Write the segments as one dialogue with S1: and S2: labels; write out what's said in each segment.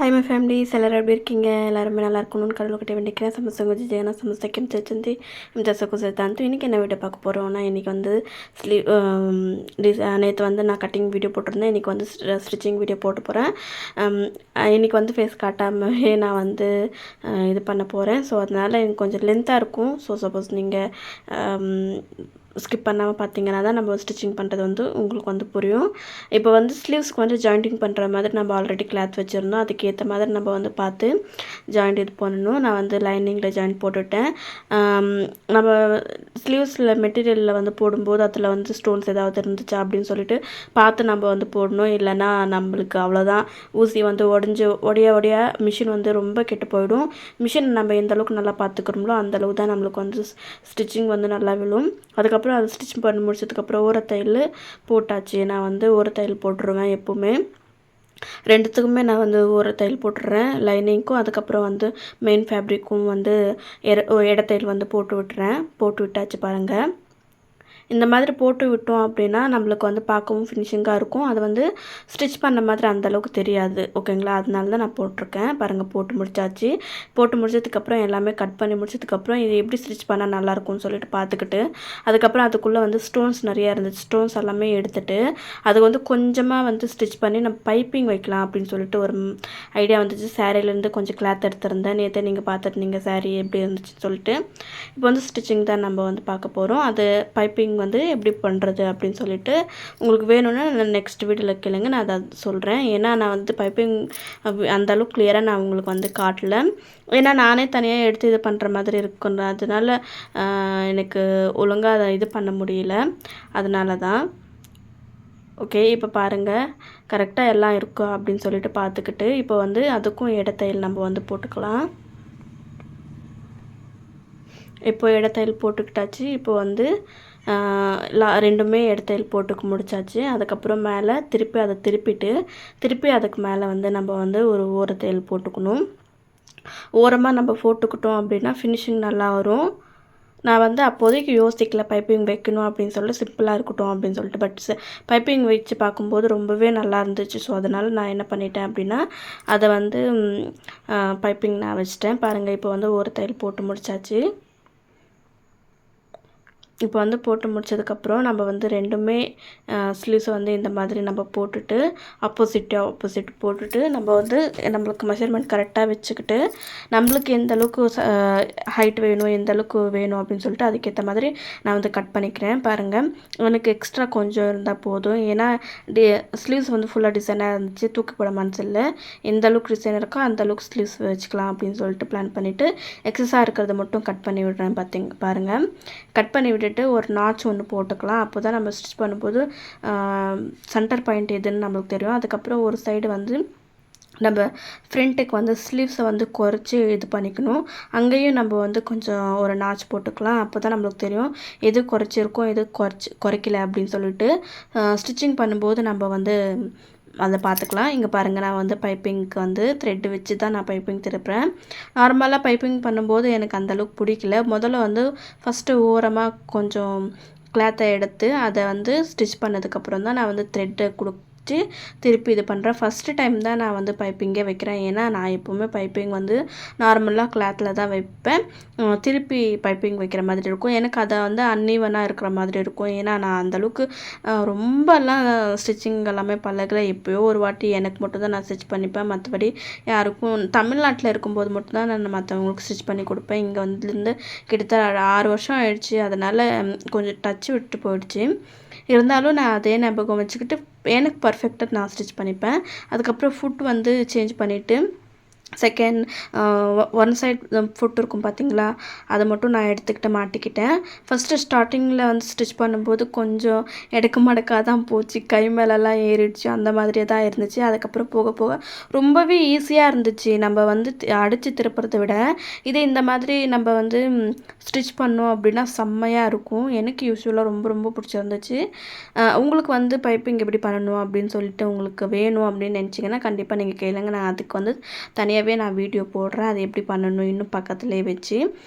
S1: Hi my family ಎಲ್ಲರೂ எப்படி இருக்கீங்க எல்லாரும் நல்லா இருக்கணும்னு கடவுள்கிட்ட வேண்டிக்கிறேன் ಸಮಸ್ತ ಗುಜಿ ಜನ ಸಮಸ್ತಕ್ಕೆ ಚಂದಿ ஜசக்கு சேர்த்தாந்து இன்றைக்கி என்ன வீடியோ பார்க்க போகிறோம்னா இன்றைக்கி வந்து நேற்று வந்து நான் கட்டிங் வீடியோ போட்டிருந்தேன் இன்றைக்கி வந்து ஸ்டிச்சிங் வீடியோ போட்டு போகிறேன் இன்றைக்கி வந்து ஃபேஸ் காட்டாமவே நான் வந்து இது பண்ண போகிறேன் ஸோ அதனால் எனக்கு கொஞ்சம் லென்த்தாக இருக்கும் ஸோ சப்போஸ் நீங்கள் ஸ்கிப் பண்ணாமல் பார்த்தீங்கன்னா தான் நம்ம ஸ்டிச்சிங் பண்ணுறது வந்து உங்களுக்கு வந்து புரியும். இப்போ வந்து ஸ்லீவ்ஸ்க்கு வந்து ஜாயிண்டிங் பண்ணுற மாதிரி நம்ம ஆல்ரெடி கிளாத் வச்சுருந்தோம். அதுக்கேற்ற மாதிரி நம்ம வந்து பார்த்து ஜாயிண்ட் இது பண்ணணும். நான் வந்து லைனிங்கில் ஜாயிண்ட் போட்டுவிட்டேன். நம்ம ஸ்லீவ்ஸில் மெட்டீரியலில் வந்து போடும்போது அதில் வந்து ஸ்டோன்ஸ் ஏதாவது இருந்துச்சா அப்படின்னு சொல்லிட்டு பார்த்து நம்ம வந்து போடணும். இல்லைன்னா நம்மளுக்கு அவ்வளோதான், ஊசி வந்து ஒடிய மிஷின் வந்து ரொம்ப கெட்டு போயிடும். மிஷின் நம்ம எந்த அளவுக்கு நல்லா பார்த்துக்கிறோமோ அந்தளவுக்கு தான் நம்மளுக்கு வந்து ஸ்டிச்சிங் வந்து நல்லா விழும். அதுக்கப்புறம் அதை ஸ்டிச் பண்ணி முடிச்சதுக்கப்புறம் ஓரத்தையில் போட்டாச்சு. நான் வந்து ஓரத்தையில் போட்டுருவேன் எப்போவுமே. ரெண்டுத்துக்குமே நான் வந்து ஒரு தையல் போட்டுடுறேன், லைனிங்க்கும் அதுக்கப்புறம் வந்து மெயின் ஃபேப்ரிக்கும் வந்து இடத்தையில் வந்து போட்டு விட்டாச்சு பாருங்கள். இந்த மாதிரி போட்டு விட்டோம் அப்படின்னா நம்மளுக்கு வந்து பார்க்கவும் ஃபினிஷிங்காக இருக்கும். அது வந்து ஸ்டிச் பண்ண மாதிரி அந்தளவுக்கு தெரியாது. ஓகேங்களா, அதனால தான் நான் போட்டிருக்கேன் பாருங்கள். போட்டு முடிச்சாச்சு. போட்டு முடிச்சதுக்கப்புறம் எல்லாமே கட் பண்ணி முடிச்சதுக்கப்புறம் இது எப்படி ஸ்டிச் பண்ணால் நல்லாயிருக்கும்னு சொல்லிட்டு பார்த்துக்கிட்டு அதுக்கப்புறம் அதுக்குள்ளே வந்து ஸ்டோன்ஸ் நிறையா இருந்துச்சு. ஸ்டோன்ஸ் எல்லாமே எடுத்துகிட்டு அது வந்து கொஞ்சமாக வந்து ஸ்டிச் பண்ணி நம்ம பைப்பிங் வைக்கலாம் அப்படின்னு சொல்லிட்டு ஒரு ஐடியா வந்துச்சு. சாரீலேருந்து கொஞ்சம் கிளாத் எடுத்திருந்தேன். நேற்று நீங்கள் பார்த்துருந்தீங்க சாரீ எப்படி இருந்துச்சுன்னு சொல்லிட்டு. இப்போ வந்து ஸ்டிச்சிங் தான் நம்ம வந்து பார்க்க போகிறோம். அது பைப்பிங் வந்து எப்படி பண்ணுறது அப்படின்னு சொல்லிட்டு உங்களுக்கு வேணும்னா நான் நெக்ஸ்ட் வீடியோவில் கேளுங்க, நான் அதை சொல்கிறேன். ஏன்னா நான் வந்து பைப்பிங் அந்தளவுக்கு கிளியராக நான் உங்களுக்கு வந்து காட்டல. ஏன்னா நானே தனியாக எடுத்து இது பண்ணுற மாதிரி இருக்குன்றதுனால எனக்கு ஒழுங்காக அதை இது பண்ண முடியல. அதனால தான். ஓகே, இப்போ பாருங்கள் கரெக்டாக எல்லாம் இருக்கா அப்படின்னு சொல்லிட்டு பார்த்துக்கிட்டு இப்போ வந்து அதுக்கும் இடத்தையில் நம்ம வந்து போட்டுக்கலாம். இப்போ இடத்தையில் போட்டுக்கிட்டாச்சு. இப்போ வந்து ரெண்டுமே இடத்தையில் போட்டுக்கு முடிச்சாச்சு. அதுக்கப்புறம் மேலே அதை திருப்பி அதுக்கு மேலே வந்து நம்ம வந்து ஒரு ஓரத்தையில் போட்டுக்கணும். ஓரமாக நம்ம போட்டுக்கிட்டோம் அப்படின்னா ஃபினிஷிங் நல்லா வரும். நான் வந்து அப்போதைக்கு யோசிக்கல பைப்பிங் வைக்கணும் அப்படின்னு சொல்லிட்டு, சிம்பிளாக இருக்கட்டும் அப்படின்னு சொல்லிட்டு. பட் பைப்பிங் வச்சு பார்க்கும்போது ரொம்பவே நல்லா இருந்துச்சு. ஸோ அதனால் நான் என்ன பண்ணிட்டேன் அப்படின்னா அதை வந்து பைப்பிங் நான் வச்சிட்டேன் பாருங்கள். இப்போ வந்து ஒரு தையல் போட்டு முடிச்சாச்சு. இப்போ வந்து போட்டு முடிச்சதுக்கப்புறம் நம்ம வந்து ரெண்டுமே ஸ்லீவ்ஸை வந்து இந்த மாதிரி நம்ம போட்டுட்டு ஆப்போசிட் போட்டுட்டு நம்ம வந்து நம்மளுக்கு மெஷர்மெண்ட் கரெக்டாக வச்சுக்கிட்டு நம்மளுக்கு எந்த அளவுக்கு ஹைட் வேணும், எந்த அளவுக்கு வேணும் அப்படின்னு சொல்லிட்டு அதுக்கேற்ற மாதிரி நான் வந்து கட் பண்ணிக்கிறேன் பாருங்கள். எனக்கு எக்ஸ்ட்ரா கொஞ்சம் இருந்தால் போதும். ஏன்னா ஸ்லீவ்ஸ் வந்து ஃபுல்லாக டிசைனாக இருந்துச்சு, தூக்கி போட மனசில்லை. எந்த அளவுக்கு டிசைன் இருக்கோ அந்த அளவுக்கு ஸ்லீவ்ஸ் வச்சுக்கலாம் அப்படின்னு சொல்லிட்டு பிளான் பண்ணிவிட்டு எக்ஸஸாக இருக்கிறத மட்டும் கட் பண்ணி விடுறேன் பாருங்கள். கட் பண்ணி விட்டு ஒரு நாட்ச் ஒன்று போட்டுக்கலாம். அப்போ தான் நம்ம ஸ்டிச் பண்ணும்போது சென்டர் பாயிண்ட் எதுன்னு நம்மளுக்கு தெரியும். அதுக்கப்புறம் ஒரு சைடு வந்து நம்ம ஃப்ரண்ட்டுக்கு வந்து ஸ்லீவ்ஸை வந்து குறைச்சி இது பண்ணிக்கணும். அங்கேயும் நம்ம வந்து கொஞ்சம் ஒரு நாட்ச் போட்டுக்கலாம். அப்போ தான் நம்மளுக்கு தெரியும் எது குறைச்சிருக்கோம் எது குறைக்கல அப்படின்னு சொல்லிட்டு. ஸ்டிச்சிங் பண்ணும்போது நம்ம வந்து அதை பார்த்துக்கலாம். இங்கே பாருங்கள், நான் வந்து பைப்பிங்க்கு வந்து த்ரெட்டு வச்சு தான் நான் பைப்பிங் திருப்புறேன். நார்மலாக பைப்பிங் பண்ணும்போது எனக்கு அந்தளவுக்கு பிடிக்கல. முதல்ல வந்து ஃபஸ்ட்டு ஓரமாக கொஞ்சம் கிளாத்தை எடுத்து அதை வந்து ஸ்டிச் பண்ணதுக்கப்புறம் தான் நான் வந்து த்ரெட்டை திருப்பி இது பண்ணுறேன். ஃபஸ்ட்டு டைம் தான் நான் வந்து பைப்பிங்கே வைக்கிறேன். ஏன்னா நான் எப்போவுமே பைப்பிங் வந்து நார்மலாக கிளாத்தில் தான் வைப்பேன். திருப்பி பைப்பிங் வைக்கிற மாதிரி இருக்கும். எனக்கு அதை வந்து அன்ஈவனாக இருக்கிற மாதிரி இருக்கும். ஏன்னா நான் அந்தளவுக்கு ரொம்பலாம் ஸ்டிச்சிங் எல்லாமே பழகலை. எப்போயோ ஒரு வாட்டி எனக்கு மட்டும் தான் நான் ஸ்டிச் பண்ணிப்பேன். மற்றபடி யாருக்கும் தமிழ்நாட்டில் இருக்கும்போது மட்டும்தான் நான் மற்றவங்களுக்கு ஸ்டிச் பண்ணி கொடுப்பேன். இங்கே வந்துலேருந்து கிட்டத்தட்ட 6 வருஷம் ஆயிடுச்சு. அதனால் கொஞ்சம் டச்சு விட்டு போயிடுச்சு. இருந்தாலும் நான் அதே ஞாபகம் வச்சுக்கிட்டு எனக்கு பர்ஃபெக்டாக நான் ஸ்டிச் பண்ணிப்பேன். அதுக்கப்புறம் ஃபுட் வந்து சேஞ்ச் பண்ணிவிட்டு செகண்ட் ஒன் சைட் ஃபுட் இருக்கும் பார்த்தீங்களா, அதை மட்டும் நான் எடுத்துக்கிட்டு மாட்டிக்கிட்டேன். ஃபஸ்ட்டு ஸ்டார்டிங்கில் வந்து ஸ்டிச் பண்ணும்போது கொஞ்சம் மடக்காக தான் போச்சு. கை மேலெல்லாம் ஏறிடுச்சு, அந்த மாதிரியே தான் இருந்துச்சு. அதுக்கப்புறம் போக போக ரொம்பவே ஈஸியாக இருந்துச்சு. நம்ம வந்து அடித்து திருப்புறதை விட இதே இந்த மாதிரி நம்ம வந்து ஸ்டிச் பண்ணோம் அப்படின்னா செம்மையாக இருக்கும். எனக்கு யூஸ்வலாக ரொம்ப ரொம்ப பிடிச்சிருந்துச்சு. உங்களுக்கு வந்து பைப்பிங் எப்படி பண்ணணும் அப்படின்னு சொல்லிட்டு உங்களுக்கு வேணும் அப்படின்னு நினச்சிங்கன்னா கண்டிப்பாக நீங்கள் கேளுங்க. நான் அதுக்கு வந்து தனியாக தனியாகவே நான் வீடியோ போடுறேன், அது எப்படி பண்ணணும் இன்னும் பக்கத்துலேயே வச்சு.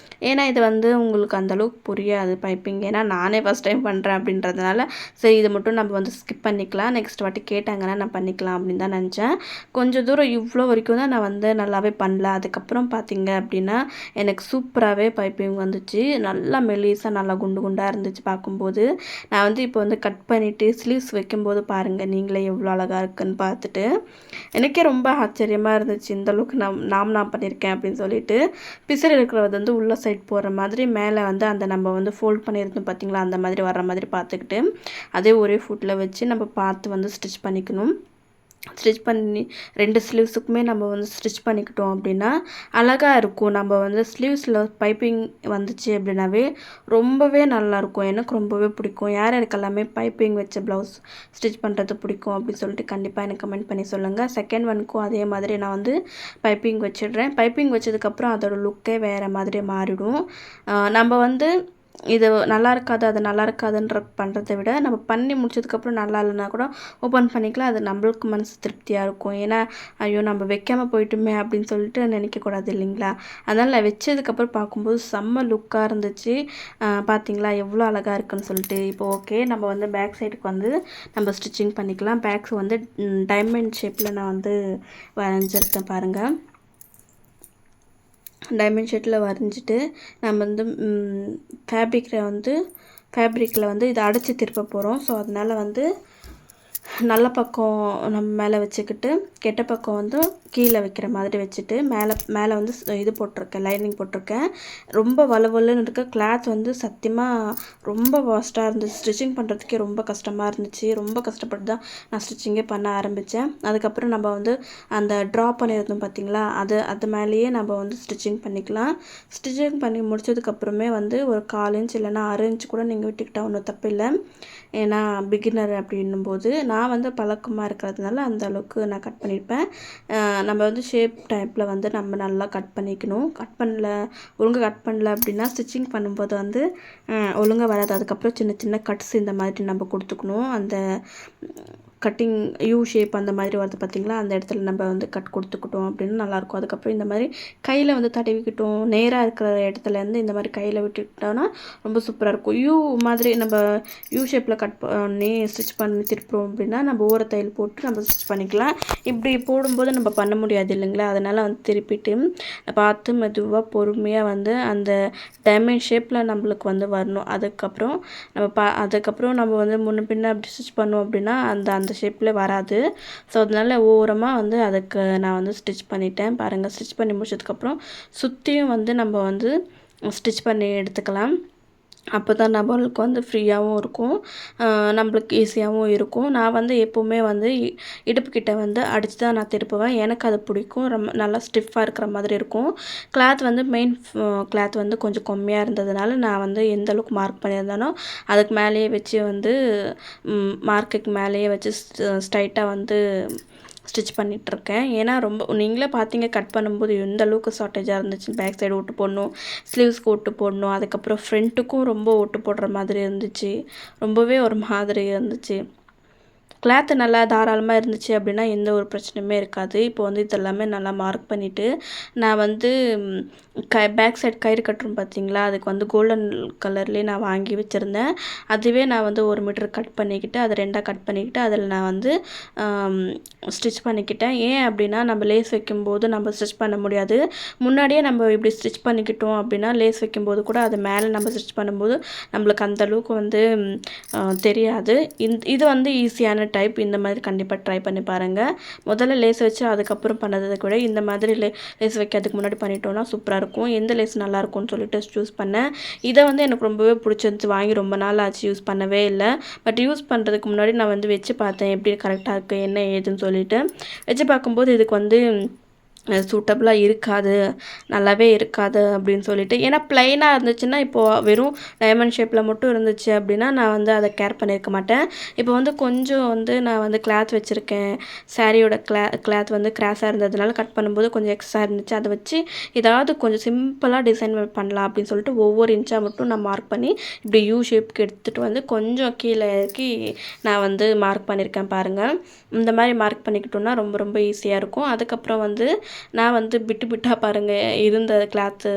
S1: ஏன்னா இது வந்து உங்களுக்கு அந்தளவுக்கு புரியாது பைப்பிங், ஏன்னா நானே ஃபஸ்ட் டைம் பண்ணுறேன் அப்படின்றதுனால சரி இதை மட்டும் நம்ம வந்து ஸ்கிப் பண்ணிக்கலாம், நெக்ஸ்ட் வாட்டி கேட்டாங்கன்னா நான் பண்ணிக்கலாம் அப்படின்னு தான் நினச்சேன். கொஞ்சம் தூரம் இவ்வளோ வரைக்கும் தான் நான் வந்து நல்லாவே பண்ணல. அதுக்கப்புறம் பார்த்தீங்க அப்படின்னா எனக்கு சூப்பராகவே பைப்பிங் வந்துச்சு. நல்லா மெலிசாக நல்லா குண்டு குண்டாக இருந்துச்சு பார்க்கும்போது. நான் வந்து இப்போ வந்து கட் பண்ணிவிட்டு ஸ்லீவ்ஸ் வைக்கும்போது பாருங்கள் நீங்களே எவ்வளோ அழகாக இருக்குன்னு பார்த்துட்டு எனக்கே ரொம்ப ஆச்சரியமாக இருந்துச்சு. இந்தளவுக்கு நான் பண்ணியிருக்கேன் அப்படின்னு சொல்லிட்டு. பிசர் இருக்கிறது வந்து உள்ள சைட் போகிற மாதிரி மேலே வந்து அந்த நம்ம வந்து ஃபோல்ட் பண்ணியிருந்தோம் பார்த்தீங்களா, அந்த மாதிரி வர்ற மாதிரி பார்த்துக்கிட்டு அதே ஒரே ஃபுட்டில் வச்சு நம்ம பார்த்து வந்து ஸ்டிச் பண்ணிக்கணும். ஸ்டிச் பண்ணி 2 ஸ்லீவ்ஸுக்குமே நம்ம வந்து ஸ்டிச் பண்ணிக்கிட்டோம் அப்படின்னா அழகாக இருக்கும். நம்ம வந்து ஸ்லீவ்ஸில் பைப்பிங் வந்துச்சு அப்படின்னாவே ரொம்பவே நல்லாயிருக்கும். எனக்கு ரொம்பவே பிடிக்கும். யார் யாருக்கெல்லாமே பைப்பிங் வச்ச ப்ளவுஸ் ஸ்டிச் பண்ணுறது பிடிக்கும் அப்படின்னு சொல்லிட்டு கண்டிப்பாக எனக்கு கமெண்ட் பண்ணி சொல்லுங்கள். செகண்ட் ஒனுக்கும் அதே மாதிரி நான் வந்து பைப்பிங் வச்சிடுறேன். பைப்பிங் வச்சதுக்கப்புறம் அதோட லுக்கே வேறு மாதிரி மாறிடும். நம்ம வந்து இது நல்லா இருக்காது அது நல்லா இருக்காதுன்ற பண்ணுறத விட நம்ம பண்ணி முடிச்சதுக்கப்புறம் நல்லா இல்லைனா கூட ஓப்பன் பண்ணிக்கலாம். அது நம்மளுக்கு மனசு திருப்தியாக இருக்கும். ஏன்னா ஐயோ நம்ம வைக்காமல் போயிட்டுமே அப்படின்னு சொல்லிட்டு நினைக்கக்கூடாது இல்லைங்களா. அதனால் நான் வச்சதுக்கப்புறம் பார்க்கும்போது செம்ம லுக்காக இருந்துச்சு. பார்த்தீங்களா எவ்வளோ அழகாக இருக்குன்னு சொல்லிட்டு. இப்போ ஓகே நம்ம வந்து பேக் சைடுக்கு வந்து நம்ம ஸ்டிச்சிங் பண்ணிக்கலாம். பேக்ஸ் வந்து டைமண்ட் ஷேப்பில் நான் வந்து வரைஞ்சிருக்கேன் பாருங்கள். டைமண்ட் ஷேப்பில் வரைஞ்சிட்டு நம்ம வந்து ஃபேப்ரிக்கில் வந்து இதை அடைச்சி திருப்ப போகிறோம். ஸோ அதனால் வந்து நல்ல பக்கம் நம்ம மேலே வச்சுக்கிட்டு கெட்ட பக்கம் வந்து கீழே வைக்கிற மாதிரி வச்சுட்டு மேலே வந்து இது போட்டிருக்கேன், லைனிங் போட்டிருக்கேன். ரொம்ப வலுவலுன்னு இருக்க கிளாத் வந்து சத்தியமாக ரொம்ப வாஸ்ட்டாக இருந்துச்சு. ஸ்டிச்சிங் பண்ணுறதுக்கே ரொம்ப கஷ்டமாக இருந்துச்சு. ரொம்ப கஷ்டப்பட்டு தான் நான் ஸ்டிச்சிங்கே பண்ண ஆரம்பித்தேன். அதுக்கப்புறம் நம்ம வந்து அந்த ட்ரா பண்ணியிருந்தோம் பார்த்திங்களா, அது மேலேயே நம்ம வந்து ஸ்டிச்சிங் பண்ணிக்கலாம். ஸ்டிச்சிங் பண்ணி முடிச்சதுக்கப்புறமே வந்து ஒரு 1/4 இன்ச் இல்லைனா 1/2 இன்ச் கூட நீங்கள் விட்டுக்கிட்டால் ஒன்றும் தப்பு இல்லை. ஏன்னா பிகினர் அப்படின்னும்போது நான் வந்து பழக்கமாக இருக்கிறதுனால அந்த அளவுக்கு நான் கட் பண்ணியிருப்பேன். நம்ம வந்து ஷேப் டைப்பில் வந்து நம்ம நல்லா கட் பண்ணிக்கணும். ஒழுங்காக கட் பண்ணல அப்படின்னா ஸ்டிச்சிங் பண்ணும்போது வந்து ஒழுங்காக வராது. அதுக்கப்புறம் சின்ன சின்ன கட்ஸ் இந்த மாதிரி நம்ம கொடுத்துக்கணும். அந்த கட்டிங் யூ ஷேப் அந்த மாதிரி வருது பார்த்திங்களா, அந்த இடத்துல நம்ம வந்து கட் கொடுத்துக்கிட்டோம் அப்படின்னு நல்லாயிருக்கும். அதுக்கப்புறம் இந்த மாதிரி கையில் வந்து தடவிக்கிட்டோம். நேராக இருக்கிற இடத்துலேருந்து இந்த மாதிரி கையில் விட்டுக்கிட்டோன்னா ரொம்ப சூப்பராக இருக்கும். யூ மாதிரி நம்ம யூ ஷேப்பில் கட் பண்ணி ஸ்டிச் பண்ணி திருப்புறோம் அப்படின்னா நம்ம ஓர தையல் போட்டு நம்ம ஸ்டிச் பண்ணிக்கலாம். இப்படி போடும்போது நம்ம பண்ண முடியாது இல்லைங்களா. அதனால் வந்து திருப்பிட்டு பார்த்து மெதுவாக பொறுமையாக வந்து அந்த டைமண்ட் ஷேப்பில் நம்மளுக்கு வந்து வரணும். அதுக்கப்புறம் நம்ம வந்து முன்ன பின்ன அப்படி ஸ்டிச் பண்ணோம் அப்படின்னா அந்த ஷேப்பில் வராது. ஸோ அதனால் ஓரமாக வந்து அதுக்கு நான் வந்து ஸ்டிச் பண்ணிட்டேன் பாருங்கள். ஸ்டிச் பண்ணி முடிச்சதுக்கப்புறம் சுற்றியும் வந்து நம்ம வந்து ஸ்டிச் பண்ணி எடுத்துக்கலாம். அப்போ தான் நம்மளுக்கு வந்து ஃப்ரீயாகவும் இருக்கும், நம்மளுக்கு ஈஸியாகவும் இருக்கும். நான் வந்து எப்போவுமே வந்து இடுப்புக்கிட்ட வந்து அடித்து தான் நான் திருப்புவேன். எனக்கு அது பிடிக்கும். ரொம்ப நல்லா ஸ்டிஃபாக இருக்கிற மாதிரி இருக்கும். கிளாத் வந்து மெயின் கிளாத் வந்து கொஞ்சம் கம்மியாக இருந்ததுனால நான் வந்து எந்த அளவுக்கு மார்க் பண்ணியிருந்தேனோ அதுக்கு மேலேயே வச்சு வந்து மார்க்குக்கு மேலேயே வச்சு ஸ்ட்ரைட்டாக வந்து ஸ்டிச் பண்ணிகிட்ருக்கேன். ஏன்னா ரொம்ப நீங்களே பார்த்தீங்க கட் பண்ணும்போது எந்த அளவுக்கு ஷார்ட்டேஜாக இருந்துச்சு. பேக் சைடு ஒட்டு போடணும், ஸ்லீவ்ஸ்க்கு ஒட்டு போடணும், அதுக்கப்புறம் ஃப்ரண்ட்டுக்கும் ரொம்ப ஒட்டு போடுற மாதிரி இருந்துச்சு. ரொம்பவே ஒரு மாதிரி இருந்துச்சு. கிளாத்து நல்லா தாராளமாக இருந்துச்சு அப்படின்னா எந்த ஒரு பிரச்சனையுமே இருக்காது. இப்போ வந்து இதெல்லாமே நல்லா மார்க் பண்ணிவிட்டு நான் வந்து பேக் சைட் கயிறு கட்டுறோம் பார்த்தீங்களா, அதுக்கு வந்து கோல்டன் கலர்லேயே நான் வாங்கி வச்சுருந்தேன். அதுவே நான் வந்து 1 மீட்டர் கட் பண்ணிக்கிட்டு அதை 2ஆக கட் பண்ணிக்கிட்டு அதில் நான் வந்து ஸ்டிச் பண்ணிக்கிட்டேன். ஏன் அப்படின்னா நம்ம லேஸ் வைக்கும்போது நம்ம ஸ்டிச் பண்ண முடியாது. முன்னாடியே நம்ம இப்படி ஸ்டிச் பண்ணிக்கிட்டோம் அப்படின்னா லேஸ் வைக்கும்போது கூட அது மேலே நம்ம ஸ்டிச் பண்ணும்போது நம்மளுக்கு அந்தளவுக்கு வந்து தெரியாது. இது வந்து ஈஸியான டைப். இந்த மாதிரி கண்டிப்பாக ட்ரை பண்ணி பாருங்கள். முதல்ல லேஸ் வச்சு அதுக்கப்புறம் பண்ணதை விட இந்த மாதிரி லேஸ் வைக்கிறதுக்கு முன்னாடி பண்ணிட்டோன்னா சூப்பராக இருக்கும். எந்த லேஸ் நல்லாயிருக்கும்னு சொல்லிட்டு சூஸ் பண்ணேன். இதை வந்து எனக்கு ரொம்பவே பிடிச்சிருந்துச்சு. வாங்கி ரொம்ப நாள் ஆச்சு, யூஸ் பண்ணவே இல்லை. பட் யூஸ் பண்ணுறதுக்கு முன்னாடி நான் வந்து வச்சு பார்த்தேன் எப்படி கரெக்டாக இருக்குது என்ன ஏதுன்னு சொல்லிட்டு. வச்சு பார்க்கும்போது இதுக்கு வந்து சூட்டபுளாக இருக்காது, நல்லாவே இருக்காது அப்படின்னு சொல்லிட்டு. ஏன்னா ப்ளைனாக இருந்துச்சுன்னா இப்போது வெறும் டைமண்ட் ஷேப்பில் மட்டும் இருந்துச்சு அப்படின்னா நான் வந்து அதை கேர் பண்ணியிருக்க மாட்டேன். இப்போ வந்து கொஞ்சம் வந்து நான் வந்து கிளாத் வச்சுருக்கேன். சாரியோட கிளாத் வந்து கிராஸாக இருந்ததுனால கட் பண்ணும்போது கொஞ்சம் எக்ஸ்ட்ரா இருந்துச்சு. அதை வச்சு ஏதாவது கொஞ்சம் சிம்பிளாக டிசைன் பண்ணலாம் அப்படின்னு சொல்லிட்டு ஒவ்வொரு இன்ச்சாக மட்டும் நான் மார்க் பண்ணி இப்படி யூ ஷேப்புக்கு எடுத்துகிட்டு வந்து கொஞ்சம் கீழே இறக்கி நான் வந்து மார்க் பண்ணியிருக்கேன் பாருங்கள். இந்த மாதிரி மார்க் பண்ணிக்கிட்டோன்னா ரொம்ப ரொம்ப ஈஸியாக இருக்கும். அதுக்கப்புறம் வந்து நான் வந்து பிட்டு பிட்டாக பாருங்கள் இருந்த கிளாத்து